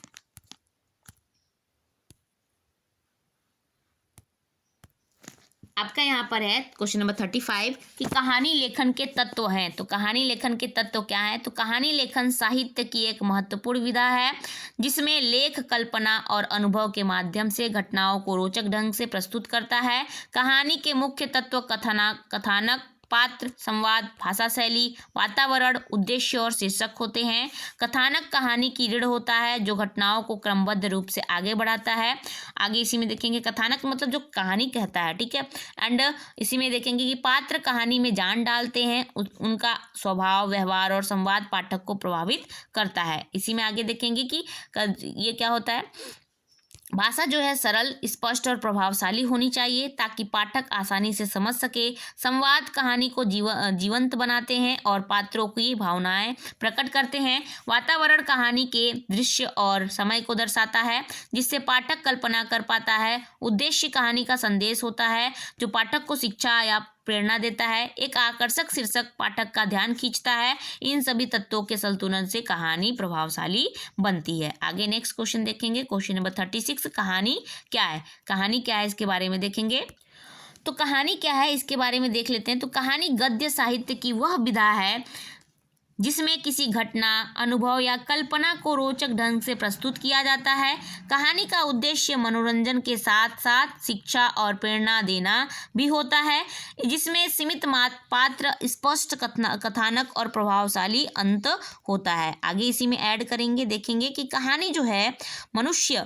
आपका यहाँ पर है क्वेश्चन नंबर 35 कि कहानी लेखन के तत्व हैं। तो कहानी लेखन के तत्व क्या है? तो कहानी लेखन साहित्य की एक महत्वपूर्ण विधा है जिसमें लेख कल्पना और अनुभव के माध्यम से घटनाओं को रोचक ढंग से प्रस्तुत करता है। कहानी के मुख्य तत्व कथानक, पात्र, संवाद, भाषा शैली, वातावरण, उद्देश्य और शीर्षक होते हैं। कथानक कहानी की रीढ़ होता है जो घटनाओं को क्रमबद्ध रूप से आगे बढ़ाता है। आगे इसी में देखेंगे कथानक मतलब जो कहानी कहता है। ठीक है, एंड इसी में देखेंगे कि पात्र कहानी में जान डालते हैं, उनका स्वभाव, व्यवहार और संवाद पाठक को प्रभावित करता है। इसी में आगे देखेंगे कि ये क्या होता है। भाषा जो है सरल, स्पष्ट और प्रभावशाली होनी चाहिए ताकि पाठक आसानी से समझ सके। संवाद कहानी को जीवंत बनाते हैं और पात्रों की भावनाएं प्रकट करते हैं। वातावरण कहानी के दृश्य और समय को दर्शाता है जिससे पाठक कल्पना कर पाता है। उद्देश्य कहानी का संदेश होता है जो पाठक को शिक्षा या प्रेरणा देता है। एक आकर्षक शीर्षक पाठक का ध्यान खींचता है। इन सभी तत्वों के संतुलन से कहानी प्रभावशाली बनती है। आगे नेक्स्ट क्वेश्चन देखेंगे, क्वेश्चन नंबर 36। कहानी क्या है? कहानी क्या है इसके बारे में देखेंगे। तो कहानी क्या है इसके बारे में देख लेते हैं। तो कहानी गद्य साहित्य की वह विधा है जिसमें किसी घटना, अनुभव या कल्पना को रोचक ढंग से प्रस्तुत किया जाता है। कहानी का उद्देश्य मनोरंजन के साथ साथ शिक्षा और प्रेरणा देना भी होता है, जिसमें सीमित पात्र, स्पष्ट कथानक और प्रभावशाली अंत होता है। आगे इसी में ऐड करेंगे, देखेंगे कि कहानी जो है मनुष्य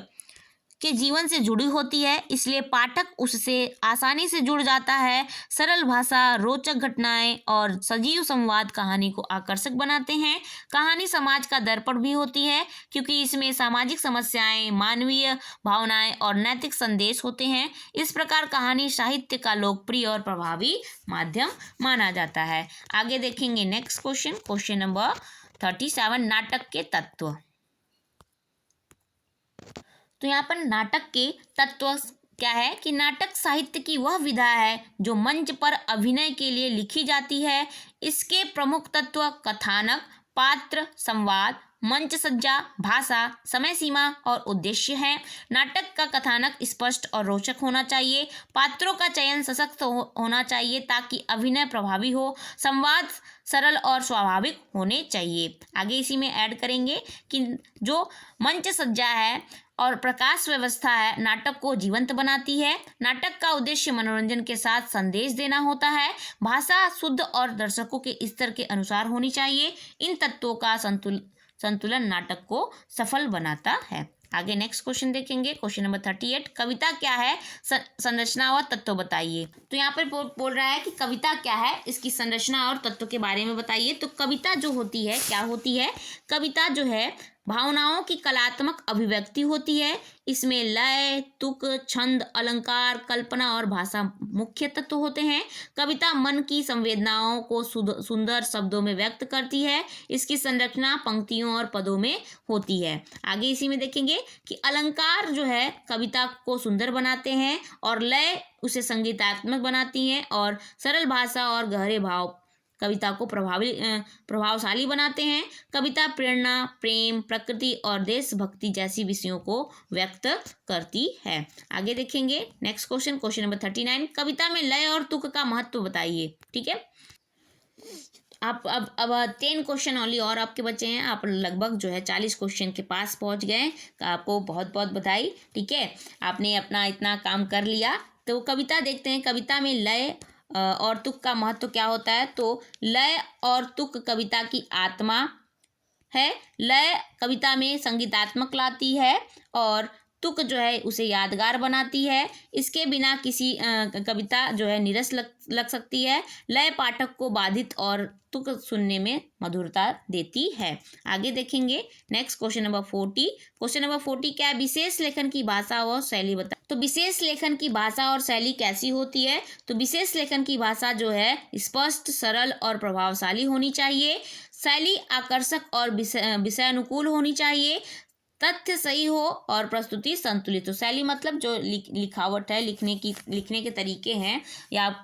के जीवन से जुड़ी होती है, इसलिए पाठक उससे आसानी से जुड़ जाता है। सरल भाषा, रोचक घटनाएं और सजीव संवाद कहानी को आकर्षक बनाते हैं। कहानी समाज का दर्पण भी होती है क्योंकि इसमें सामाजिक समस्याएं, मानवीय भावनाएं और नैतिक संदेश होते हैं। इस प्रकार कहानी साहित्य का लोकप्रिय और प्रभावी माध्यम माना जाता है। आगे देखेंगे नेक्स्ट क्वेश्चन, क्वेश्चन नंबर 37, नाटक के तत्व। तो यहाँ पर नाटक के तत्व क्या है कि नाटक साहित्य की वह विधा है जो मंच पर अभिनय के लिए लिखी जाती है। इसके प्रमुख तत्व कथानक, पात्र, संवाद, मंच सज्जा, भाषा, समय सीमा और उद्देश्य हैं। नाटक का कथानक स्पष्ट और रोचक होना चाहिए। पात्रों का चयन सशक्त होना चाहिए ताकि अभिनय प्रभावी हो। संवाद सरल और स्वाभाविक होने चाहिए। आगे इसी में ऐड करेंगे कि जो मंच सज्जा है और प्रकाश व्यवस्था है नाटक को जीवंत बनाती है। नाटक का उद्देश्य मनोरंजन के साथ संदेश देना होता है। भाषा शुद्ध और दर्शकों के स्तर के अनुसार होनी चाहिए। इन तत्वों का संतुलन नाटक को सफल बनाता है। आगे नेक्स्ट क्वेश्चन देखेंगे, क्वेश्चन नंबर 38। कविता क्या है, संरचना और तत्व बताइए। तो यहाँ पर बोल रहा है कि कविता क्या है, इसकी संरचना और तत्व के बारे में बताइए। तो कविता जो होती है क्या होती है, कविता जो है भावनाओं की कलात्मक अभिव्यक्ति होती है। इसमें लय, तुक, छंद, अलंकार, कल्पना और भाषा मुख्य तत्व होते हैं। कविता मन की संवेदनाओं को सुंदर शब्दों में व्यक्त करती है। इसकी संरचना पंक्तियों और पदों में होती है। आगे इसी में देखेंगे कि अलंकार जो है कविता को सुंदर बनाते हैं और लय उसे संगीतात्मक बनाती हैं और सरल भाषा और गहरे भाव कविता को प्रभावशाली बनाते हैं। कविता प्रेरणा, प्रेम, प्रकृति और देशभक्ति जैसी विषयों को व्यक्त करती है। आगे देखेंगे नेक्स्ट क्वेश्चन, क्वेश्चन नंबर 39। कविता में लय और तुक का महत्व बताइए। ठीक है, आप अब 10 क्वेश्चन ओनली और आपके बचे हैं। आप लगभग जो है 40 क्वेश्चन के पास पहुंच गए। आपको बहुत बहुत बधाई। ठीक है, आपने अपना इतना काम कर लिया। तो कविता देखते हैं, कविता में लय और तुक का महत्व क्या होता है। तो लय और तुक कविता की आत्मा है। लय कविता में संगीतात्मक लाती है और तुक जो है उसे यादगार बनाती है। इसके बिना किसी कविता जो है नीरस लग सकती है। लय पाठक को बाधित और तुक सुनने में मधुरता देती है। आगे देखेंगे next question number 40। Question number 40 क्या है, विशेष लेखन की भाषा और शैली बता। तो विशेष लेखन की भाषा और शैली कैसी होती है। तो विशेष लेखन की भाषा जो है स्पष्ट, सरल और प्रभावशाली होनी चाहिए। शैली आकर्षक और विषय अनुकूल होनी चाहिए। तथ्य सही हो और प्रस्तुति संतुलित हो। शैली मतलब जो लिखावट है, लिखने के तरीके हैं या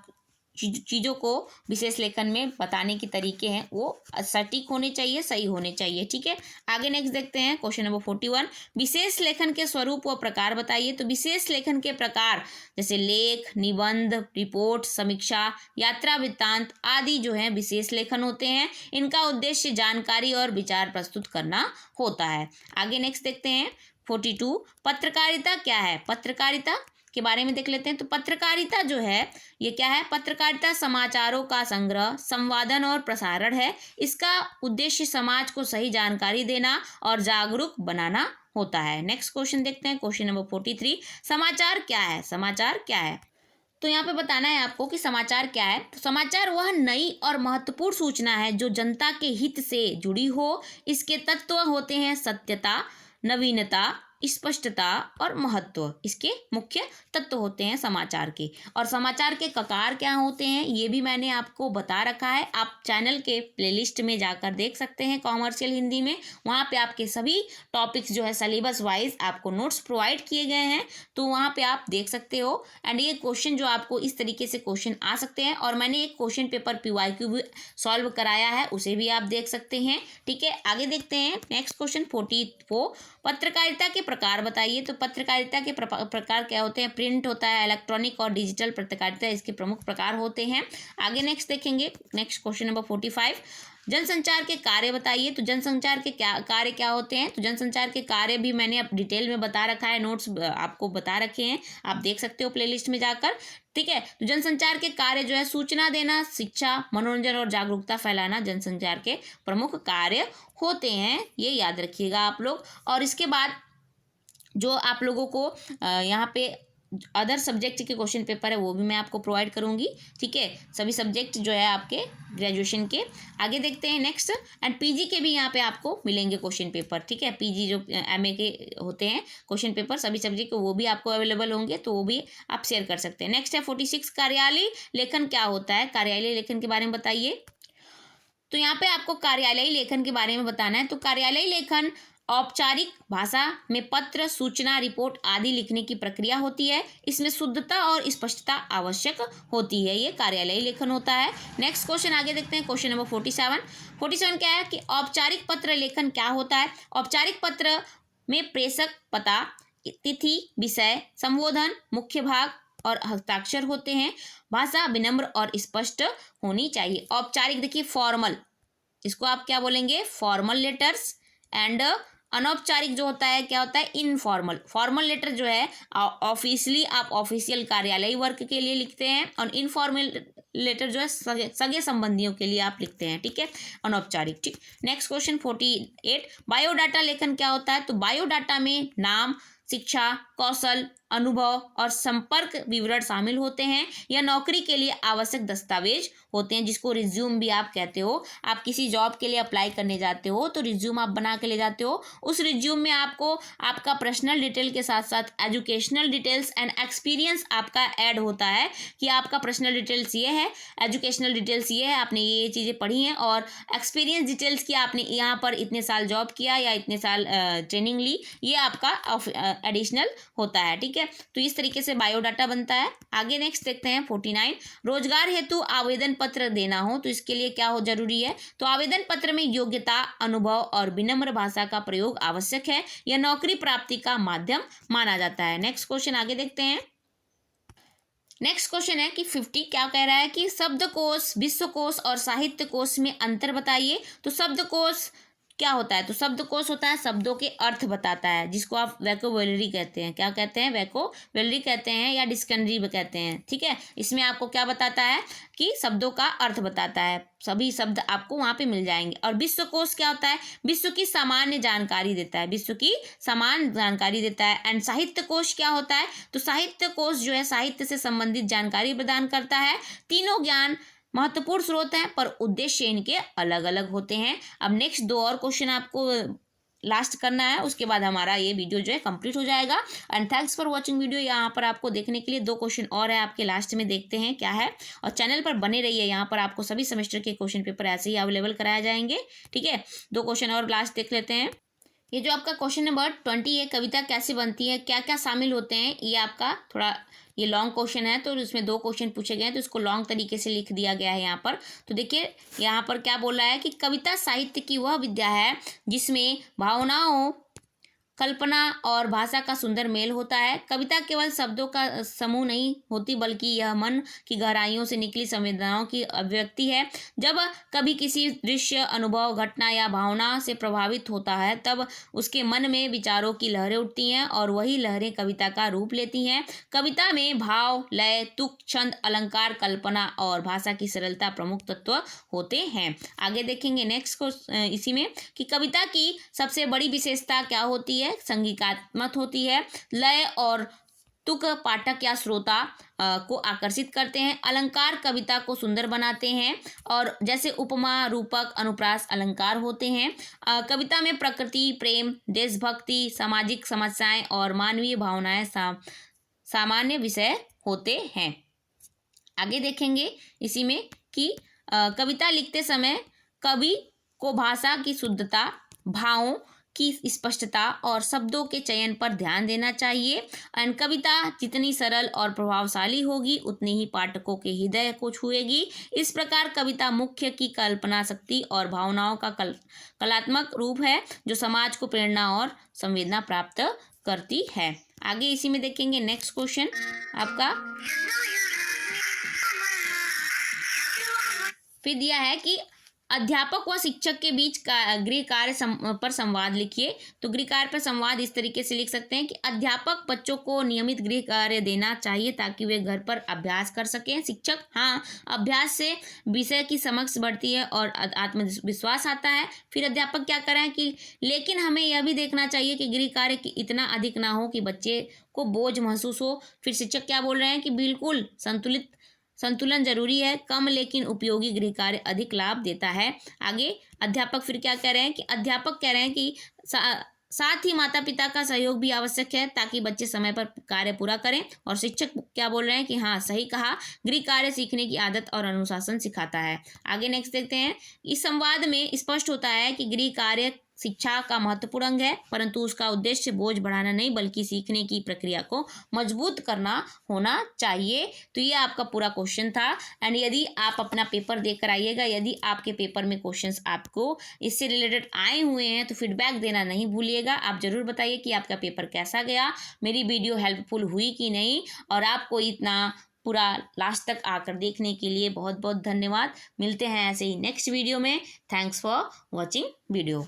चीज़ों को विशेष लेखन में बताने के तरीके हैं वो सटीक होने चाहिए, सही होने चाहिए। ठीक है, आगे नेक्स्ट देखते हैं क्वेश्चन नंबर 41। विशेष लेखन के स्वरूप व प्रकार बताइए। तो विशेष लेखन के प्रकार जैसे लेख, निबंध, रिपोर्ट, समीक्षा, यात्रा वृत्तांत आदि जो है विशेष लेखन होते हैं। इनका उद्देश्य जानकारी और विचार प्रस्तुत करना होता है। आगे नेक्स्ट देखते हैं 42। पत्रकारिता क्या है, पत्रकारिता के बारे में देख लेते हैं। तो पत्रकारिता जो है ये क्या है, पत्रकारिता समाचारों का संग्रह, संवादन और प्रसारण है। इसका उद्देश्य समाज को सही जानकारी देना और जागरूक बनाना होता है। नेक्स्ट क्वेश्चन देखते हैं, क्वेश्चन नंबर 43। समाचार क्या है, समाचार क्या है। तो यहाँ पे बताना है आपको कि समाचार क्या है। तो समाचार वह नई और महत्वपूर्ण सूचना है जो जनता के हित से जुड़ी हो। इसके तत्व होते हैं सत्यता, नवीनता, स्पष्टता और महत्व। इसके मुख्य तत्व होते हैं समाचार के। और समाचार के प्रकार क्या होते हैं ये भी मैंने आपको बता रखा है। आप चैनल के प्लेलिस्ट में जाकर देख सकते हैं कॉमर्शियल हिंदी में। वहाँ पे आपके सभी टॉपिक्स जो है सिलेबस वाइज आपको नोट्स प्रोवाइड किए गए हैं, तो वहाँ पे आप देख सकते हो। एंड ये क्वेश्चन जो आपको इस तरीके से क्वेश्चन आ सकते हैं। और मैंने एक क्वेश्चन पेपर PYQ भी सॉल्व कराया है, उसे भी आप देख सकते हैं। ठीक है, आगे देखते हैं नेक्स्ट क्वेश्चन 44। पत्रकारिता के प्रकार बताइए। तो पत्रकारिता के प्रकार क्या होते हैं, प्रिंट होता है, इलेक्ट्रॉनिक और डिजिटल पत्रकारिता इसके प्रमुख प्रकार होते हैं। आगे नेक्स्ट देखेंगे नेक्स्ट क्वेश्चन नंबर 45। जनसंचार के कार्य बताइए। तो जनसंचार के कार्य क्या होते हैं। तो जनसंचार के कार्य भी मैंने अब डिटेल में बता रखा है, नोट्स आपको बता रखे हैं, आप देख सकते हो प्लेलिस्ट में जाकर। ठीक है, तो जनसंचार के कार्य जो है सूचना देना, शिक्षा, मनोरंजन और जागरूकता फैलाना जनसंचार के प्रमुख कार्य होते हैं, ये याद रखिएगा आप लोग। और इसके बाद जो आप लोगों को यहाँ पे अदर सब्जेक्ट के क्वेश्चन पेपर है वो भी मैं आपको प्रोवाइड करूँगी। ठीक है, सभी सब्जेक्ट जो है आपके ग्रेजुएशन के। आगे देखते हैं नेक्स्ट, एंड PG के भी यहाँ पे आपको मिलेंगे क्वेश्चन पेपर। ठीक है, PG जो MA के होते हैं क्वेश्चन पेपर सभी सब्जेक्ट के वो भी आपको अवेलेबल होंगे, तो वो भी आप शेयर कर सकते हैं। नेक्स्ट है 46। कार्यालय लेखन क्या होता है, कार्यालय लेखन के बारे में बताइए। तो यहाँ पे आपको कार्यालयी लेखन के बारे में बताना है। तो कार्यालयी लेखन औपचारिक भाषा में पत्र, सूचना, रिपोर्ट आदि लिखने की प्रक्रिया होती है। इसमें शुद्धता और स्पष्टता आवश्यक होती है, ये कार्यालयी लेखन होता है। नेक्स्ट क्वेश्चन आगे देखते हैं, क्वेश्चन नंबर 47 क्या है कि औपचारिक पत्र लेखन क्या होता है। औपचारिक पत्र में प्रेषक पता, तिथि, विषय, संबोधन, मुख्य भाग और हस्ताक्षर होते हैं। भाषा विनम्र और स्पष्ट होनी चाहिए। औपचारिक देखिए फॉर्मल, इसको आप क्या बोलेंगे, फॉर्मल लेटर्स। एंड अनौपचारिक जो होता है क्या होता है, इनफॉर्मल। फॉर्मल लेटर जो है ऑफिशियली आप ऑफिशियल कार्यालयी वर्क के लिए लिखते हैं, और इनफॉर्मल लेटर जो है सगे संबंधियों के लिए आप लिखते हैं, ठीक है, अनौपचारिक। ठीक, नेक्स्ट क्वेश्चन 48, बायोडाटा लेखन क्या होता है? तो बायोडाटा में नाम, शिक्षा, कौशल, अनुभव और संपर्क विवरण शामिल होते हैं। यह नौकरी के लिए आवश्यक दस्तावेज होते हैं, जिसको रिज्यूम भी आप कहते हो। आप किसी जॉब के लिए अप्लाई करने जाते हो तो रिज्यूम आप बना के ले जाते हो। उस रिज्यूम में आपको आपका पर्सनल डिटेल के साथ साथ एजुकेशनल डिटेल्स एंड एक्सपीरियंस आपका ऐड होता है, कि आपका पर्सनल डिटेल्स ये है, एजुकेशनल डिटेल्स ये है, आपने ये चीज़ें पढ़ी हैं, और एक्सपीरियंस डिटेल्स की आपने यहाँ पर इतने साल जॉब किया या इतने साल ट्रेनिंग ली, ये आपका एडिशनल होता है, ठीक है। तो इस तरीके से बायोडाटा बनता है। आगे नेक्स्ट देखते हैं 49, रोजगार हेतु आवेदन पत्र देना हो तो इसके लिए क्या हो जरूरी है? तो आवेदन पत्र में योग्यता, अनुभव और विनम्र भाषा का प्रयोग आवश्यक है। यह नौकरी प्राप्ति का माध्यम माना जाता है। नेक्स्ट क्वेश्चन आगे देखते हैं। नेक्स्ट क्वेश्चन है कि 50 क्या कह रहा है कि शब्दकोश, विश्वकोश और साहित्य कोश में अंतर बताइए। तो शब्दकोश क्या होता है? तो शब्दकोश होता है शब्दों के अर्थ बताता है, जिसको आप वोकैबुलरी कहते हैं। क्या कहते हैं? वोकैबुलरी कहते हैं या डिक्शनरी कहते हैं, ठीक है। इसमें आपको क्या बताता है कि शब्दों का अर्थ बताता है, सभी शब्द आपको वहाँ पे मिल जाएंगे। और विश्वकोश क्या होता है? विश्व की सामान्य जानकारी देता है, विश्व की सामान्य जानकारी देता है। एंड साहित्य कोश क्या होता है? तो साहित्य कोश जो है साहित्य से संबंधित जानकारी प्रदान करता है। तीनों ज्ञान महत्वपूर्ण स्रोत हैं, पर उद्देश्य इनके अलग अलग होते हैं। अब नेक्स्ट 2 और क्वेश्चन आपको लास्ट करना है, उसके बाद हमारा ये वीडियो जो है कंप्लीट हो जाएगा। And thanks for watching video. यहाँ पर आपको देखने के लिए 2 क्वेश्चन और है आपके, लास्ट में देखते हैं क्या है। और चैनल पर बने रहिए, यहाँ पर आपको सभी सेमेस्टर के क्वेश्चन पेपर ऐसे ही अवेलेबल कराए जाएंगे, ठीक है। 2 क्वेश्चन और लास्ट देख लेते हैं। ये जो आपका क्वेश्चन नंबर 20 है, कविता कैसे बनती है, क्या क्या शामिल होते हैं, ये आपका थोड़ा ये लॉन्ग क्वेश्चन है, तो इसमें 2 क्वेश्चन पूछे गए हैं, तो इसको लॉन्ग तरीके से लिख दिया गया है यहाँ पर। तो देखिए यहाँ पर क्या बोल रहा है कि कविता साहित्य की वह विद्या है जिसमें भावनाओं, कल्पना और भाषा का सुंदर मेल होता है। कविता केवल शब्दों का समूह नहीं होती, बल्कि यह मन की गहराइयों से निकली संवेदनाओं की अभिव्यक्ति है। जब कभी किसी दृश्य, अनुभव, घटना या भावना से प्रभावित होता है, तब उसके मन में विचारों की लहरें उठती हैं, और वही लहरें कविता का रूप लेती हैं। कविता में भाव, लय, तुक, छंद, अलंकार, कल्पना और भाषा की सरलता प्रमुख तत्व होते हैं। आगे देखेंगे नेक्स्ट को इसी में कि कविता की सबसे बड़ी विशेषता क्या होती है? संगीतात्मक होती है। लय और तुक पाठक या श्रोता को आकर्षित करते हैं। अलंकार कविता को सुंदर बनाते हैं, और जैसे उपमा, रूपक, अनुप्रास अलंकार होते हैं। कविता में प्रकृति, प्रेम, देशभक्ति, सामाजिक समस्याएं और मानवीय भावनाएं सामान्य विषय होते हैं। आगे देखेंगे इसी में कि कविता लिखते समय कवि को भाषा की शुद्धता, भावों की स्पष्टता और शब्दों के चयन पर ध्यान देना चाहिए। एंड कविता जितनी सरल और प्रभावशाली होगी, उतनी ही पाठकों के हृदय को छुएगी। इस प्रकार कविता मुख्य की कल्पना शक्ति और भावनाओं का कलात्मक रूप है, जो समाज को प्रेरणा और संवेदना प्राप्त करती है। आगे इसी में देखेंगे नेक्स्ट क्वेश्चन आपका फिर दिया है कि अध्यापक व शिक्षक के बीच गृह कार्य पर संवाद लिखिए। तो गृह कार्य पर संवाद इस तरीके से लिख सकते हैं कि अध्यापक बच्चों को नियमित गृह कार्य देना चाहिए ताकि वे घर पर अभ्यास कर सकें। शिक्षक, हाँ, अभ्यास से विषय की समझ बढ़ती है और आत्मविश्वास आता है। फिर अध्यापक क्या करें कि लेकिन हमें यह भी देखना चाहिए कि गृह कार्य इतना अधिक ना हो कि बच्चे को बोझ महसूस हो। फिर शिक्षक क्या बोल रहे हैं कि बिल्कुल संतुलन जरूरी है, कम लेकिन उपयोगी गृह कार्य अधिक लाभ देता है। आगे अध्यापक फिर क्या कह रहे हैं कि अध्यापक कह रहे हैं कि साथ ही माता पिता का सहयोग भी आवश्यक है ताकि बच्चे समय पर कार्य पूरा करें। और शिक्षक क्या बोल रहे हैं कि हाँ, सही कहा, गृह कार्य सीखने की आदत और अनुशासन सिखाता है। आगे नेक्स्ट देखते हैं। इस संवाद में स्पष्ट होता है कि गृह कार्य शिक्षा का महत्वपूर्ण अंग है, परंतु उसका उद्देश्य बोझ बढ़ाना नहीं बल्कि सीखने की प्रक्रिया को मजबूत करना होना चाहिए। तो ये आपका पूरा क्वेश्चन था। एंड यदि आप अपना पेपर देकर आइएगा, यदि आपके पेपर में क्वेश्चंस आपको इससे रिलेटेड आए हुए हैं तो फीडबैक देना नहीं भूलिएगा। आप जरूर बताइए कि आपका पेपर कैसा गया, मेरी वीडियो हेल्पफुल हुई कि नहीं, और आपको इतना पूरा लास्ट तक आकर देखने के लिए बहुत बहुत धन्यवाद। मिलते हैं ऐसे ही नेक्स्ट वीडियो में। Thanks for watching video.